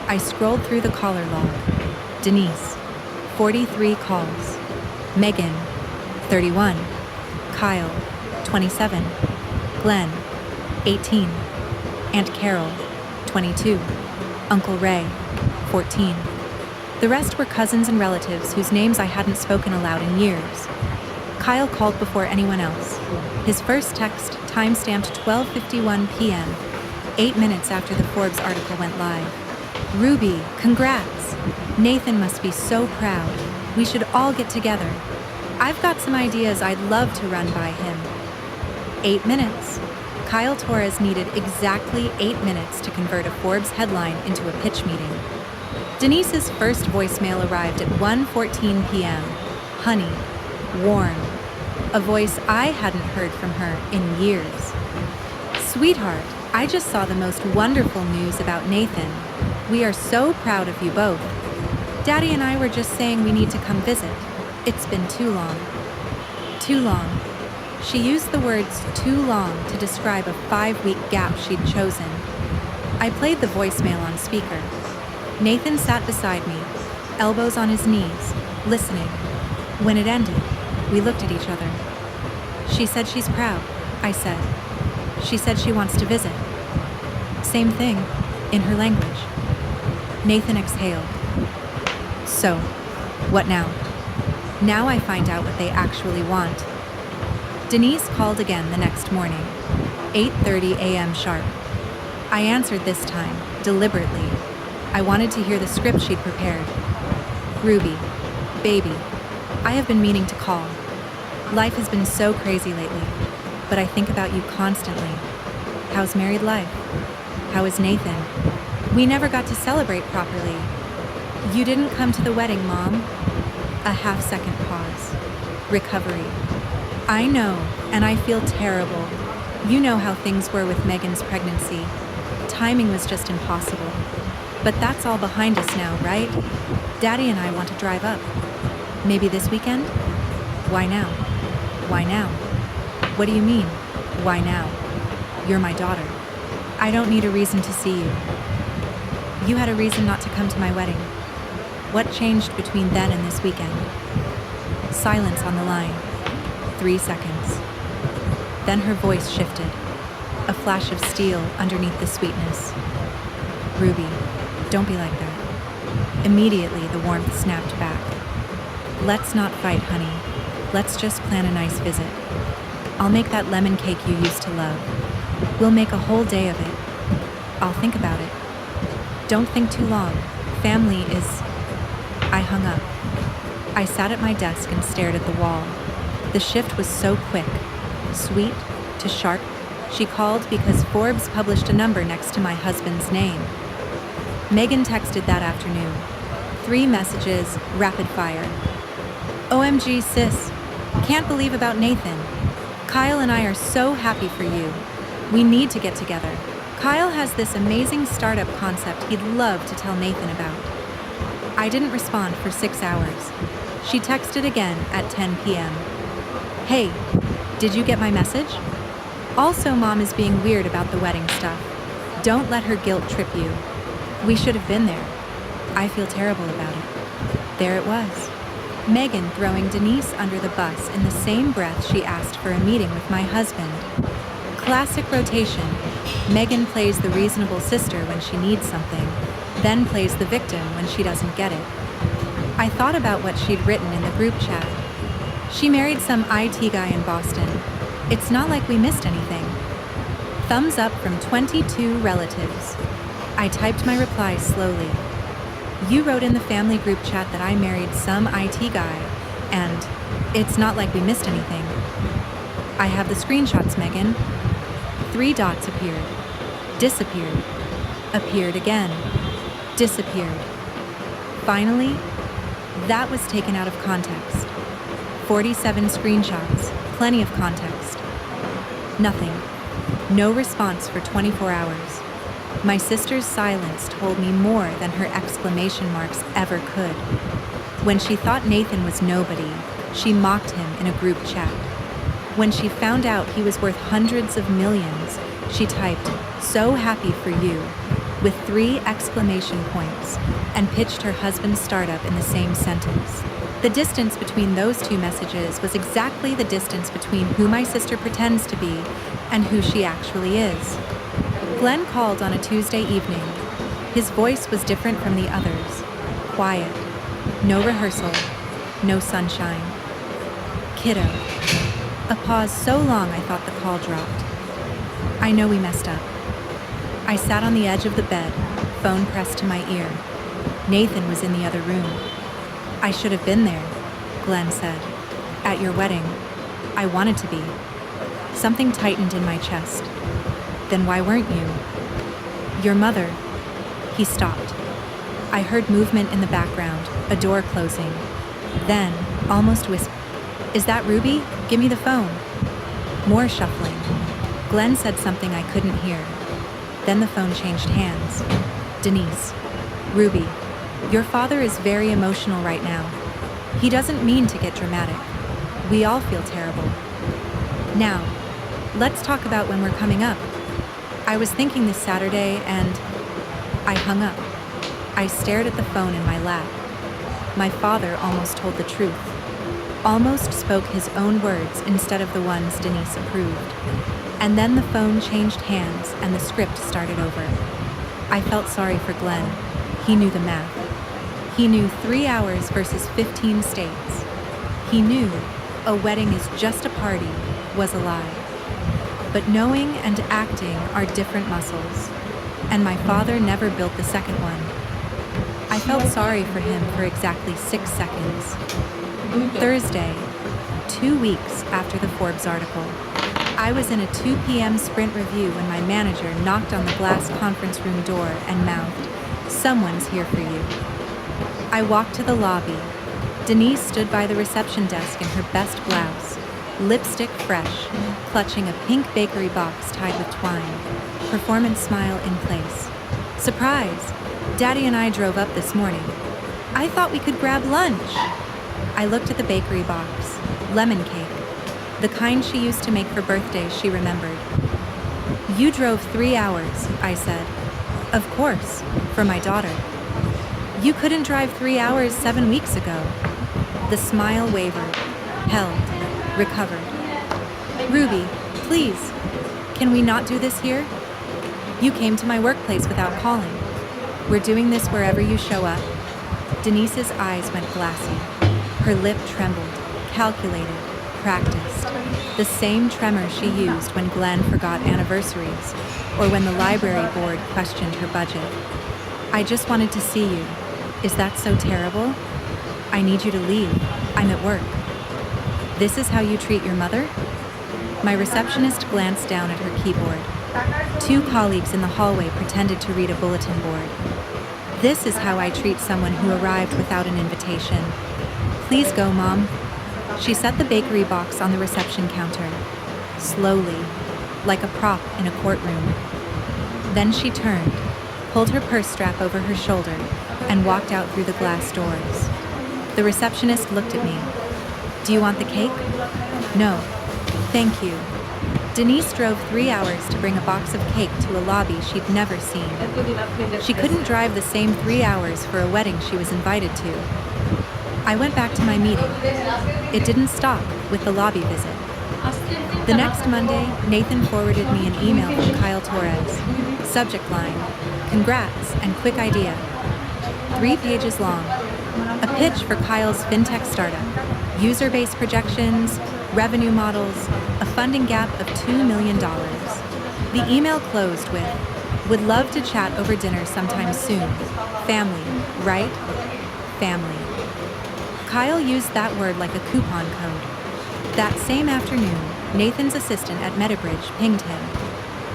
I scrolled through the caller log. Denise, 43 calls. Megan, 31. Kyle, 27. Glenn, 18. Aunt Carol, 22. Uncle Ray, 14. The rest were cousins and relatives whose names I hadn't spoken aloud in years. Kyle called before anyone else. His first text time-stamped 12:51 p.m., 8 minutes after the Forbes article went live. Ruby, congrats! Nathan must be so proud. We should all get together. I've got some ideas I'd love to run by him. 8 minutes. Kyle Torres needed exactly 8 minutes to convert a Forbes headline into a pitch meeting. Denise's first voicemail arrived at 1:14 p.m. Honey, warm. A voice I hadn't heard from her in years. Sweetheart, I just saw the most wonderful news about Nathan. We are so proud of you both. Daddy and I were just saying we need to come visit. It's been too long. Too long. She used the words too long to describe a 5-week gap she'd chosen. I played the voicemail on speaker. Nathan sat beside me, elbows on his knees, listening. When it ended, we looked at each other. She said she's proud, I said. She said she wants to visit. Same thing, in her language. Nathan exhaled. So, what now? Now I find out what they actually want. Denise called again the next morning, 8:30 a.m. sharp. I answered this time, deliberately. I wanted to hear the script she'd prepared. Ruby, baby, I have been meaning to call. Life has been so crazy lately, but I think about you constantly. How's married life? How is Nathan? We never got to celebrate properly. You didn't come to the wedding, Mom. A half-second pause. Recovery. I know, and I feel terrible. You know how things were with Megan's pregnancy. Timing was just impossible. But that's all behind us now, right? Daddy and I want to drive up. Maybe this weekend? Why now? Why now? What do you mean, why now? You're my daughter. I don't need a reason to see you. You had a reason not to come to my wedding. What changed between then and this weekend? Silence on the line. 3 seconds. Then her voice shifted, a flash of steel underneath the sweetness. Ruby, don't be like that. Immediately, the warmth snapped back. Let's not fight, honey. Let's just plan a nice visit. I'll make that lemon cake you used to love. We'll make a whole day of it. I'll think about it. Don't think too long. Family is... I hung up. I sat at my desk and stared at the wall. The shift was so quick. Sweet to sharp. She called because Forbes published a number next to my husband's name. Megan texted that afternoon. 3 messages, rapid fire. OMG, sis. Can't believe about Nathan. Kyle and I are so happy for you. We need to get together. Kyle has this amazing startup concept he'd love to tell Nathan about. I didn't respond for 6 hours. She texted again at 10 p.m. Hey, did you get my message? Also, Mom is being weird about the wedding stuff. Don't let her guilt trip you. We should have been there. I feel terrible about it. There it was. Megan throwing Denise under the bus in the same breath she asked for a meeting with my husband. Classic rotation. Megan plays the reasonable sister when she needs something, then plays the victim when she doesn't get it. I thought about what she'd written in the group chat. She married some IT guy in Boston. It's not like we missed anything. Thumbs up from 22 relatives. I typed my reply slowly. You wrote in the family group chat that I married some IT guy, and it's not like we missed anything. I have the screenshots, Megan. 3 dots appeared, disappeared, appeared again, disappeared. Finally, that was taken out of context. 47 screenshots, plenty of context. Nothing. No response for 24 hours. My sister's silence told me more than her exclamation marks ever could. When she thought Nathan was nobody, she mocked him in a group chat. When she found out he was worth hundreds of millions, she typed, "So happy for you," with 3 exclamation points, and pitched her husband's startup in the same sentence. The distance between those 2 messages was exactly the distance between who my sister pretends to be and who she actually is. Glenn called on a Tuesday evening. His voice was different from the others. Quiet. No rehearsal. No sunshine. Kiddo. A pause so long I thought the call dropped. I know we messed up. I sat on the edge of the bed, phone pressed to my ear. Nathan was in the other room. I should have been there, Glenn said. At your wedding. I wanted to be. Something tightened in my chest. Then why weren't you? Your mother. He stopped. I heard movement in the background, a door closing. Then, almost whispered, "Is that Ruby? Give me the phone." More shuffling. Glenn said something I couldn't hear. Then the phone changed hands. Denise. Ruby. Your father is very emotional right now. He doesn't mean to get dramatic. We all feel terrible. Now, let's talk about when we're coming up. I was thinking this Saturday and I hung up. I stared at the phone in my lap. My father almost told the truth. Almost spoke his own words instead of the ones Denise approved. And then the phone changed hands and the script started over. I felt sorry for Glenn. He knew the math. He knew 3 hours versus 15 states. He knew a wedding is just a party was a lie. But knowing and acting are different muscles, and my father never built the second one. I felt sorry for him for exactly 6 seconds. Thursday, 2 weeks after the Forbes article, I was in a 2 p.m. sprint review when my manager knocked on the glass conference room door and mouthed, "Someone's here for you." I walked to the lobby. Denise stood by the reception desk in her best blouse, lipstick fresh, clutching a pink bakery box tied with twine, performance smile in place. "Surprise! Daddy and I drove up this morning. I thought we could grab lunch." I looked at the bakery box. Lemon cake. The kind she used to make for birthdays, she remembered. "You drove 3 hours," I said. "Of course, for my daughter." "You couldn't drive 3 hours 7 weeks ago." The smile wavered, held, recovered. "Ruby, please, can we not do this here? You came to my workplace without calling. We're doing this wherever you show up." Denise's eyes went glassy. Her lip trembled, calculated, practiced. The same tremor she used when Glenn forgot anniversaries, or when the library board questioned her budget. "I just wanted to see you. Is that so terrible? I need you to leave. I'm at work." "This is how you treat your mother?" My receptionist glanced down at her keyboard. 2 colleagues in the hallway pretended to read a bulletin board. "This is how I treat someone who arrived without an invitation. Please go, Mom." She set the bakery box on the reception counter, slowly, like a prop in a courtroom. Then she turned, pulled her purse strap over her shoulder, and walked out through the glass doors. The receptionist looked at me. "Do you want the cake?" "No, thank you." Denise drove 3 hours to bring a box of cake to a lobby she'd never seen. She couldn't drive the same 3 hours for a wedding she was invited to. I went back to my meeting. It didn't stop with the lobby visit. The next Monday, Nathan forwarded me an email from Kyle Torres. Subject line, "Congrats and quick idea." 3 pages long. A pitch for Kyle's fintech startup. User base projections, revenue models, a funding gap of $2 million. The email closed with, "Would love to chat over dinner sometime soon. Family, right? Family." Kyle used that word like a coupon code. That same afternoon, Nathan's assistant at Meadowbridge pinged him.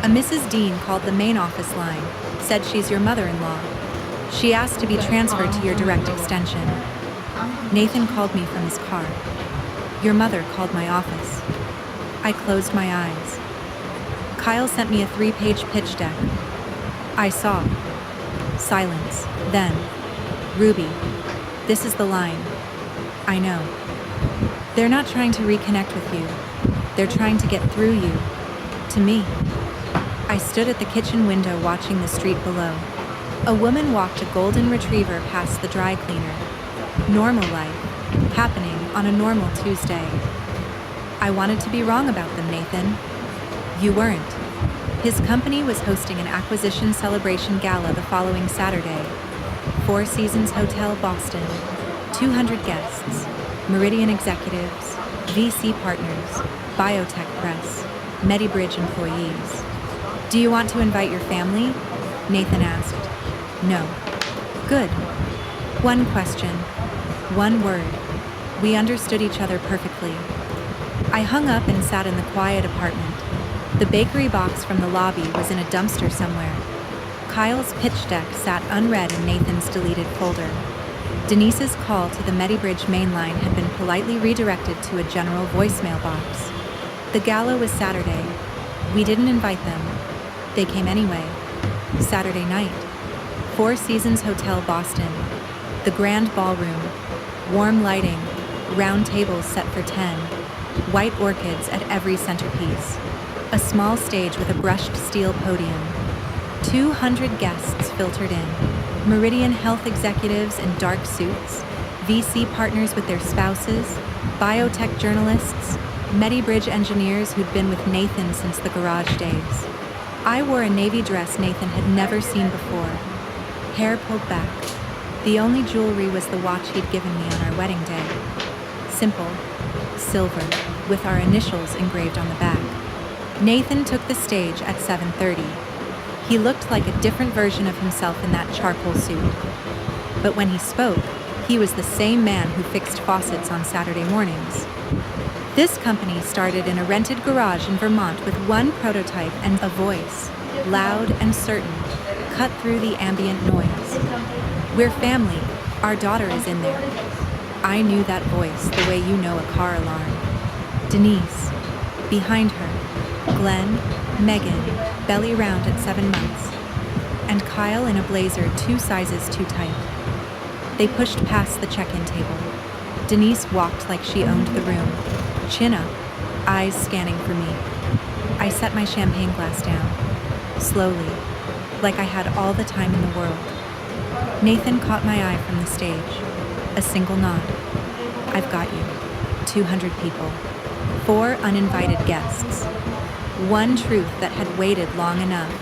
A Mrs. Dean called the main office line, said she's your mother-in-law. She asked to be transferred to your direct extension. Nathan called me from his car. Your mother called my office. I closed my eyes. Kyle sent me a 3-page pitch deck. I saw. Silence. Then, "Ruby, this is the line. I know. They're not trying to reconnect with you. They're trying to get through you. To me." I stood at the kitchen window watching the street below. A woman walked a golden retriever past the dry cleaner. Normal life, happening on a normal Tuesday. I wanted to be wrong about them, Nathan. You weren't. His company was hosting an acquisition celebration gala the following Saturday. Four Seasons Hotel, Boston. 200 guests, Meridian executives, VC partners, biotech press, Medibridge employees. "Do you want to invite your family?" Nathan asked. "No." "Good. One question. One word." We understood each other perfectly. I hung up and sat in the quiet apartment. The bakery box from the lobby was in a dumpster somewhere. Kyle's pitch deck sat unread in Nathan's deleted folder. Denise's call to the Medibridge mainline had been politely redirected to a general voicemail box. The gala was Saturday. We didn't invite them. They came anyway. Saturday night. Four Seasons Hotel, Boston. The grand ballroom. Warm lighting. Round tables set for 10. White orchids at every centerpiece. A small stage with a brushed steel podium. 200 guests filtered in. Meridian health executives in dark suits. VC partners with their spouses. Biotech journalists. Medibridge engineers who'd been with Nathan since the garage days. I wore a navy dress Nathan had never seen before. Hair pulled back. The only jewelry was the watch he'd given me on our wedding day. Simple, silver, with our initials engraved on the back. Nathan took the stage at 7:30. He looked like a different version of himself in that charcoal suit. But when he spoke, he was the same man who fixed faucets on Saturday mornings. This company started in a rented garage in Vermont with one prototype and a voice, loud and certain, cut through the ambient noise. "We're family. Our daughter is in there." I knew that voice the way you know a car alarm. Denise. Behind her, Glenn, Megan, belly round at 7 months. And Kyle in a blazer 2 sizes too tight. They pushed past the check-in table. Denise walked like she owned the room, chin up, eyes scanning for me. I set my champagne glass down, slowly, like I had all the time in the world. Nathan caught my eye from the stage. A single nod. "I've got you." 200 people. 4 uninvited guests. One truth that had waited long enough.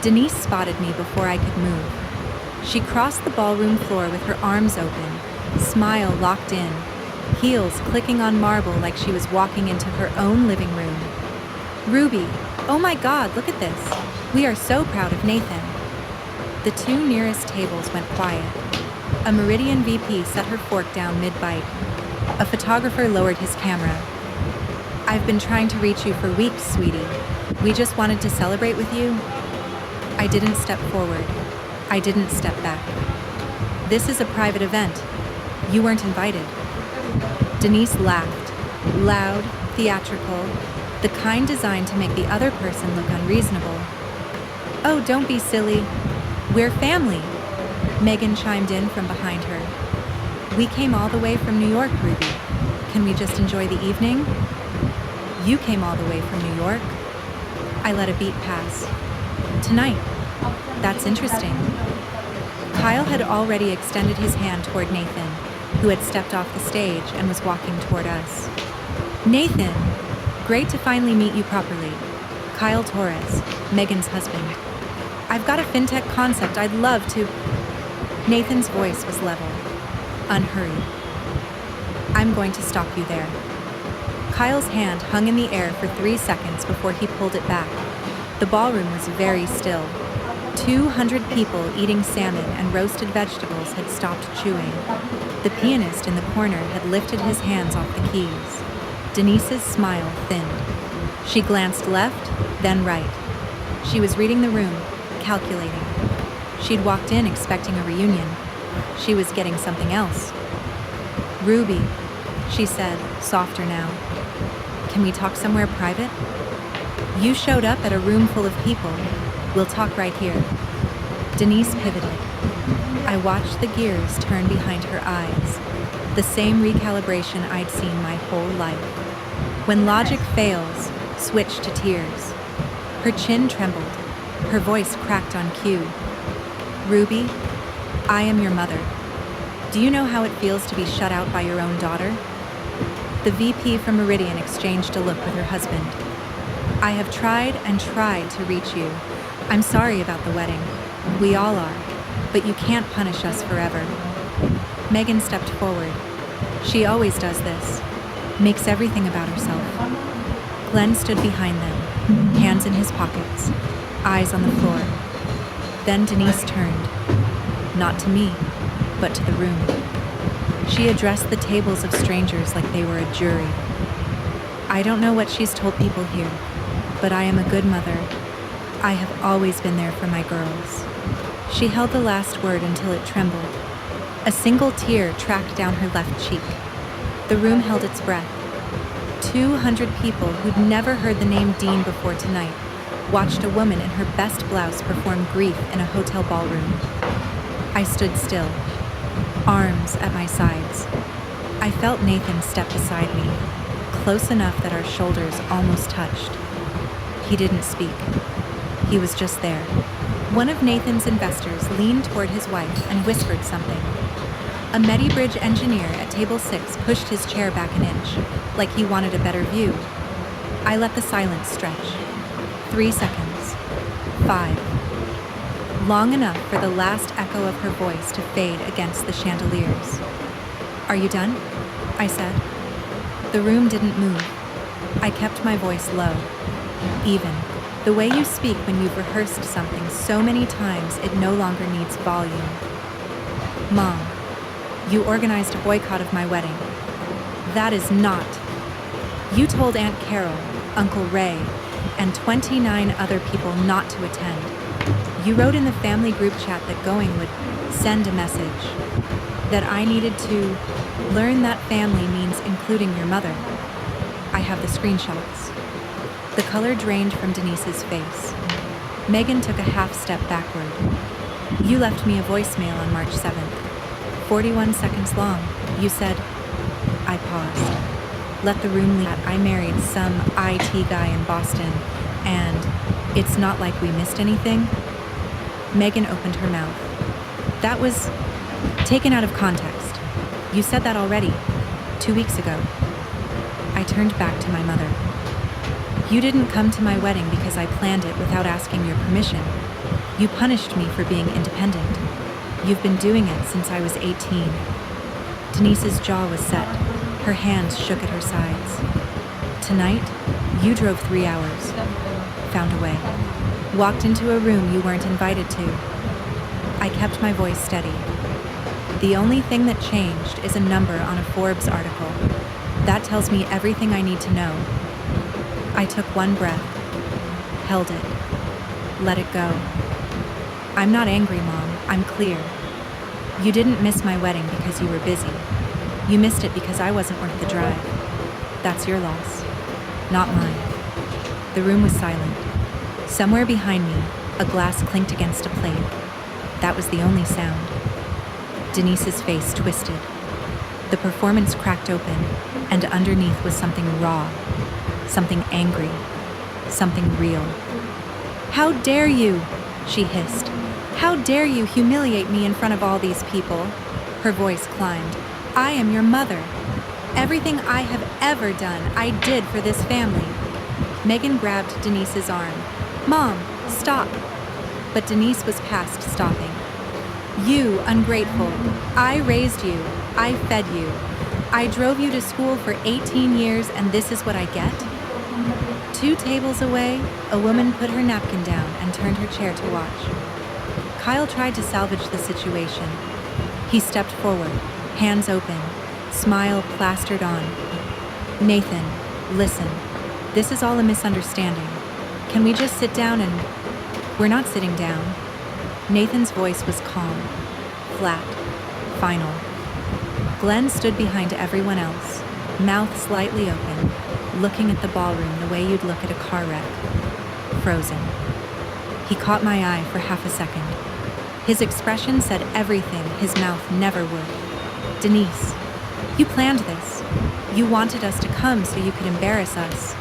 Denise spotted me before I could move. She crossed the ballroom floor with her arms open, smile locked in, heels clicking on marble like she was walking into her own living room. "Ruby, oh my God, look at this. We are so proud of Nathan." The 2 nearest tables went quiet. A Meridian VP set her fork down mid-bite. A photographer lowered his camera. "I've been trying to reach you for weeks, sweetie. We just wanted to celebrate with you." I didn't step forward. I didn't step back. "This is a private event. You weren't invited." Denise laughed, loud, theatrical, the kind designed to make the other person look unreasonable. "Oh, don't be silly. We're family," Megan chimed in from behind her. "We came all the way from New York, Ruby. Can we just enjoy the evening?" "You came all the way from New York?" I let a beat pass. "Tonight. That's interesting." Kyle had already extended his hand toward Nathan, who had stepped off the stage and was walking toward us. "Nathan, great to finally meet you properly. Kyle Torres, Megan's husband. I've got a fintech concept I'd love to..." Nathan's voice was level, unhurried. "I'm going to stop you there." Kyle's hand hung in the air for 3 seconds before he pulled it back. The ballroom was very still. 200 people eating salmon and roasted vegetables had stopped chewing. The pianist in the corner had lifted his hands off the keys. Denise's smile thinned. She glanced left, then right. She was reading the room, calculating. She'd walked in expecting a reunion. She was getting something else. "Ruby," she said, softer now. "Can we talk somewhere private? You showed up at a room full of people. We'll talk right here." Denise pivoted. I watched the gears turn behind her eyes. The same recalibration I'd seen my whole life. When logic fails, switch to tears. Her chin trembled. Her voice cracked on cue. "Ruby, I am your mother. Do you know how it feels to be shut out by your own daughter?" The VP from Meridian exchanged a look with her husband. "I have tried and tried to reach you. I'm sorry about the wedding. We all are. But you can't punish us forever." Megan stepped forward. She always does this. Makes everything about herself. Glenn stood behind them, hands in his pockets, eyes on the floor. Then Denise turned. Not to me, but to the room. She addressed the tables of strangers like they were a jury. "I don't know what she's told people here, but I am a good mother. I have always been there for my girls." She held the last word until it trembled. A single tear tracked down her left cheek. The room held its breath. 200 people who'd never heard the name Dean before tonight watched a woman in her best blouse perform grief in a hotel ballroom. I stood still, arms at my sides. I felt Nathan step beside me, close enough that our shoulders almost touched. He didn't speak. He was just there. One of Nathan's investors leaned toward his wife and whispered something. A MediBridge engineer at table 6 pushed his chair back an inch, like he wanted a better view. I let the silence stretch. 3 seconds. 5. Long enough for the last echo of her voice to fade against the chandeliers. "Are you done?" I said. The room didn't move. I kept my voice low, even. The way you speak when you've rehearsed something so many times it no longer needs volume. "Mom, you organized a boycott of my wedding. That is not. You told Aunt Carol, Uncle Ray, and 29 other people not to attend. You wrote in the family group chat that going would send a message. That I needed to learn that family means including your mother. I have the screenshots." The color drained from Denise's face. Megan took a half step backward. "You left me a voicemail on March 7th. 41 seconds long. You said..." I paused. Let the room lead. "I married some IT guy in Boston, and it's not like we missed anything." Megan opened her mouth. "That was taken out of context. You said that already, 2 weeks ago." I turned back to my mother. "You didn't come to my wedding because I planned it without asking your permission. You punished me for being independent. You've been doing it since I was 18. Denise's jaw was set. Her hands shook at her sides. "Tonight, you drove 3 hours. Found a way. Walked into a room you weren't invited to." I kept my voice steady. "The only thing that changed is a number on a Forbes article. That tells me everything I need to know." I took one breath, held it, let it go. "I'm not angry, Mom. I'm clear. You didn't miss my wedding because you were busy. You missed it because I wasn't worth the drive. That's your loss, not mine." The room was silent. Somewhere behind me, a glass clinked against a plate. That was the only sound. Denise's face twisted. The performance cracked open, and underneath was something raw. Something angry, something real. "How dare you?" she hissed. "How dare you humiliate me in front of all these people?" Her voice climbed. "I am your mother. Everything I have ever done, I did for this family." Megan grabbed Denise's arm. "Mom, stop." But Denise was past stopping. "You ungrateful. I raised you. I fed you. I drove you to school for 18 years and this is what I get? 2 tables away, a woman put her napkin down and turned her chair to watch. Kyle tried to salvage the situation. He stepped forward, hands open, smile plastered on. Nathan, listen. This is all a misunderstanding. Can we just sit down and... We're not sitting down. Nathan's voice was calm, flat, final. Glenn stood behind everyone else, mouth slightly open, looking at the ballroom the way you'd look at a car wreck. Frozen. He caught my eye for half a second. His expression said everything his mouth never would. Denise, you planned this. You wanted us to come so you could embarrass us.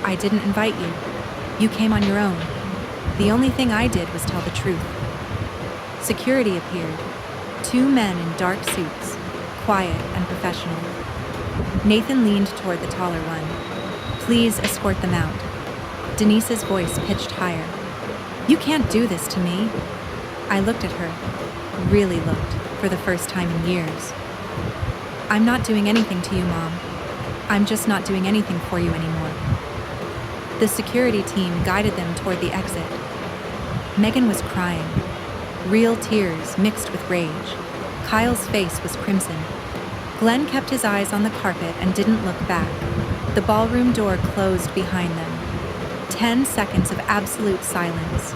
I didn't invite you. You came on your own. The only thing I did was tell the truth. Security appeared. 2 men in dark suits, quiet and professional. Nathan leaned toward the taller one. Please escort them out. Denise's voice pitched higher. You can't do this to me. I looked at her, really looked, for the first time in years. I'm not doing anything to you, Mom. I'm just not doing anything for you anymore. The security team guided them toward the exit. Megan was crying. Real tears mixed with rage. Kyle's face was crimson. Glenn kept his eyes on the carpet and didn't look back. The ballroom door closed behind them. 10 seconds of absolute silence.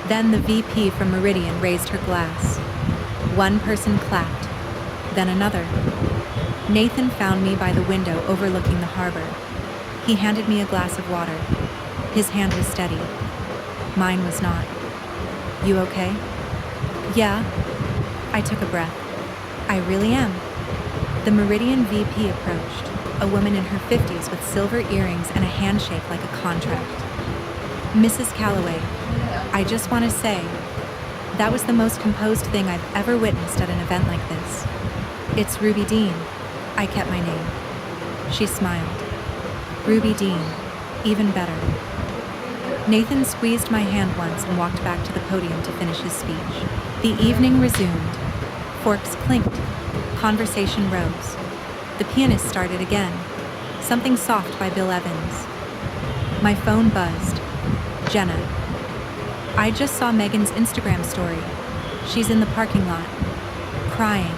Then the VP from Meridian raised her glass. One person clapped, then another. Nathan found me by the window overlooking the harbor. He handed me a glass of water. His hand was steady. Mine was not. You okay? Yeah. I took a breath. I really am. The Meridian VP approached, a woman in her 50s with silver earrings and a handshake like a contract. Mrs. Calloway, I just want to say, that was the most composed thing I've ever witnessed at an event like this. It's Ruby Dean. I kept my name. She smiled. Ruby Dean. Even better. Nathan squeezed my hand once and walked back to the podium to finish his speech. The evening resumed. Forks clinked. Conversation rose. The pianist started again. Something soft by Bill Evans. My phone buzzed. Jenna. I just saw Megan's Instagram story. She's in the parking lot, crying,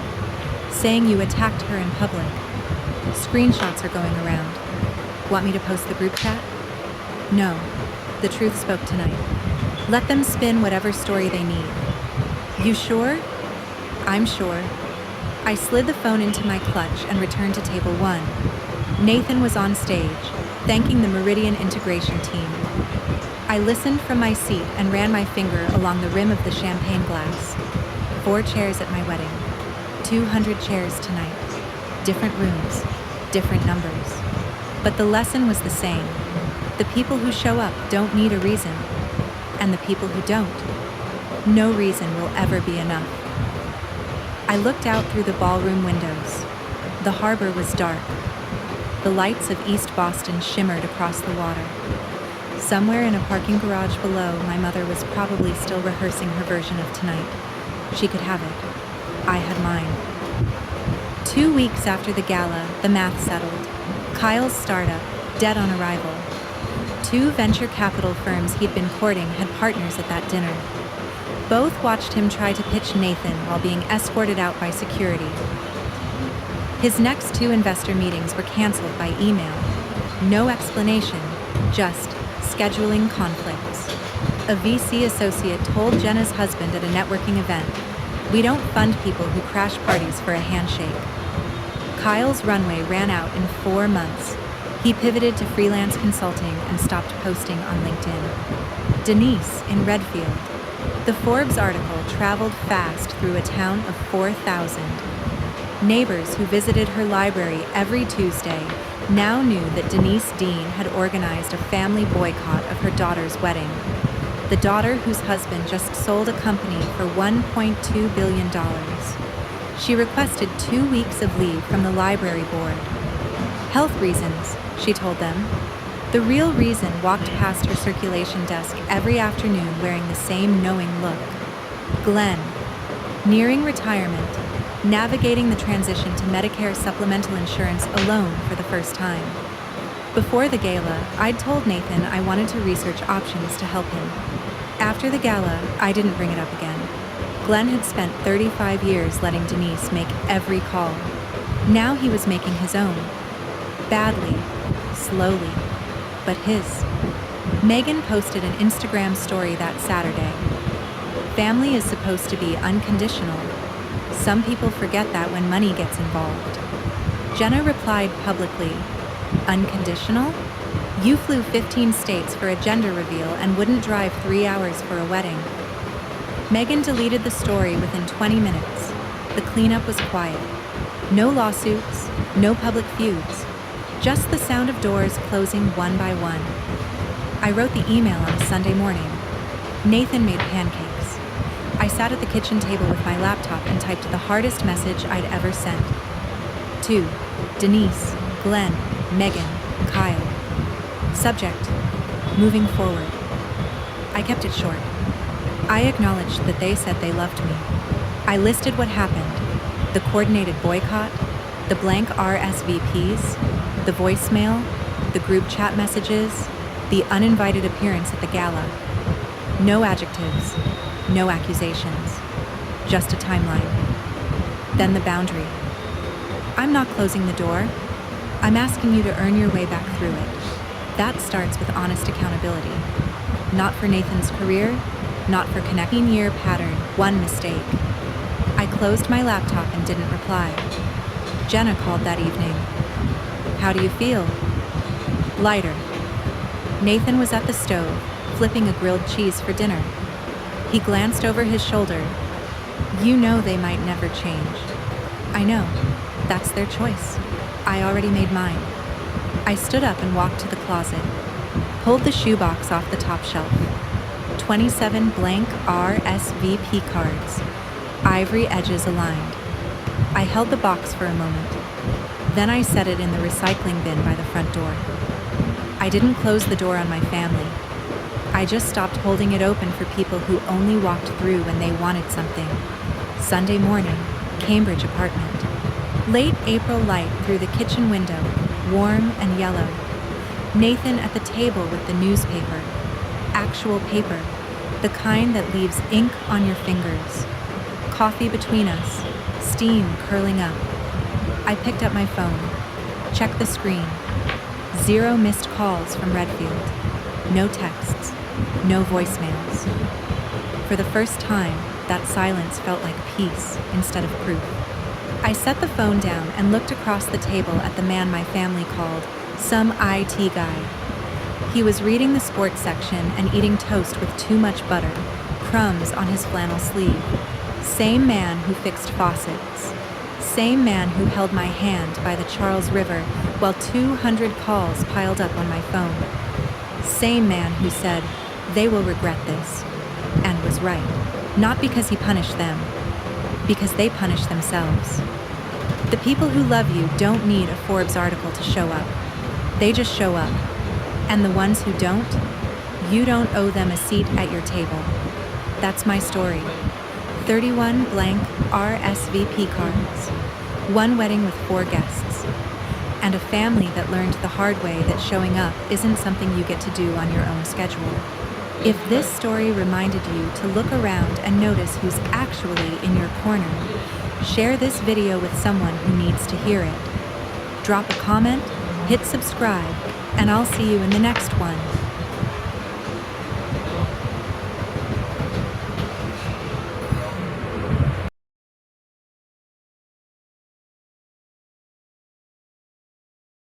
saying you attacked her in public. Screenshots are going around. Want me to post the group chat? No. The truth spoke tonight. Let them spin whatever story they need. You sure? I'm sure. I slid the phone into my clutch and returned to table 1. Nathan was on stage, thanking the Meridian integration team. I listened from my seat and ran my finger along the rim of the champagne glass. 4 chairs at my wedding. 200 chairs tonight. Different rooms, different numbers. But the lesson was the same. The people who show up don't need a reason. And the people who don't, no reason will ever be enough. I looked out through the ballroom windows. The harbor was dark. The lights of East Boston shimmered across the water. Somewhere in a parking garage below, my mother was probably still rehearsing her version of Tonight. She could have it. I had mine. 2 weeks after the gala, the math settled. Kyle's startup, dead on arrival. 2 venture capital firms he'd been courting had partners at that dinner. Both watched him try to pitch Nathan while being escorted out by security. His next 2 investor meetings were canceled by email. No explanation, just scheduling conflicts. A VC associate told Jenna's husband at a networking event, "We don't fund people who crash parties for a handshake." Kyle's runway ran out in 4 months. He pivoted to freelance consulting and stopped posting on LinkedIn. Denise in Redfield. The Forbes article traveled fast through a town of 4,000. Neighbors who visited her library every Tuesday now knew that Denise Dean had organized a family boycott of her daughter's wedding. The daughter whose husband just sold a company for $1.2 billion. She requested 2 weeks of leave from the library board. Health reasons, she told them. The real reason walked past her circulation desk every afternoon wearing the same knowing look. Glenn, nearing retirement, navigating the transition to Medicare supplemental insurance alone for the first time. Before the gala, I'd told Nathan I wanted to research options to help him. After the gala, I didn't bring it up again. Glenn had spent 35 years letting Denise make every call. Now he was making his own. Badly, slowly, but his. Megan posted an Instagram story that Saturday. Family is supposed to be unconditional. Some people forget that when money gets involved. Jenna replied publicly, "Unconditional? You flew 15 states for a gender reveal and wouldn't drive 3 hours for a wedding." Megan deleted the story within 20 minutes. The cleanup was quiet. No lawsuits, no public feuds, just the sound of doors closing one by one. I wrote the email on a Sunday morning. Nathan made pancakes. I sat at the kitchen table with my laptop and typed the hardest message I'd ever sent. To Denise, Glenn, Megan, Kyle. Subject: moving forward. I kept it short. I acknowledged that they said they loved me. I listed what happened: the coordinated boycott, the blank RSVPs, the voicemail, the group chat messages, the uninvited appearance at the gala. No adjectives, no accusations, just a timeline. Then the boundary. I'm not closing the door. I'm asking you to earn your way back through it. That starts with honest accountability. Not for Nathan's career, not for connecting year pattern, one mistake. I closed my laptop and didn't reply. Jenna called that evening. "How do you feel?" "Lighter." Nathan was at the stove, flipping a grilled cheese for dinner. He glanced over his shoulder. "You know they might never change." "I know. That's their choice. I already made mine." I stood up and walked to the closet, pulled the shoebox off the top shelf. 27 blank RSVP cards, ivory edges aligned. I held the box for a moment. Then I set it in the recycling bin by the front door. I didn't close the door on my family. I just stopped holding it open for people who only walked through when they wanted something. Sunday morning, Cambridge apartment. Late April light through the kitchen window, warm and yellow. Nathan at the table with the newspaper. Actual paper, the kind that leaves ink on your fingers. Coffee between us, steam curling up. I picked up my phone, checked the screen. 0 missed calls from Redfield. No texts, no voicemails. For the first time, that silence felt like peace instead of proof. I set the phone down and looked across the table at the man my family called some IT guy. He was reading the sports section and eating toast with too much butter, crumbs on his flannel sleeve. Same man who fixed faucets. Same man who held my hand by the Charles River while 200 calls piled up on my phone. Same man who said, "They will regret this," and was right. Not because he punished them, because they punished themselves. The people who love you don't need a Forbes article to show up. They just show up. And the ones who don't, you don't owe them a seat at your table. That's my story. 31 blank RSVP cards. One wedding with 4 guests. And a family that learned the hard way that showing up isn't something you get to do on your own schedule. If this story reminded you to look around and notice who's actually in your corner, share this video with someone who needs to hear it. Drop a comment, hit subscribe, and I'll see you in the next one.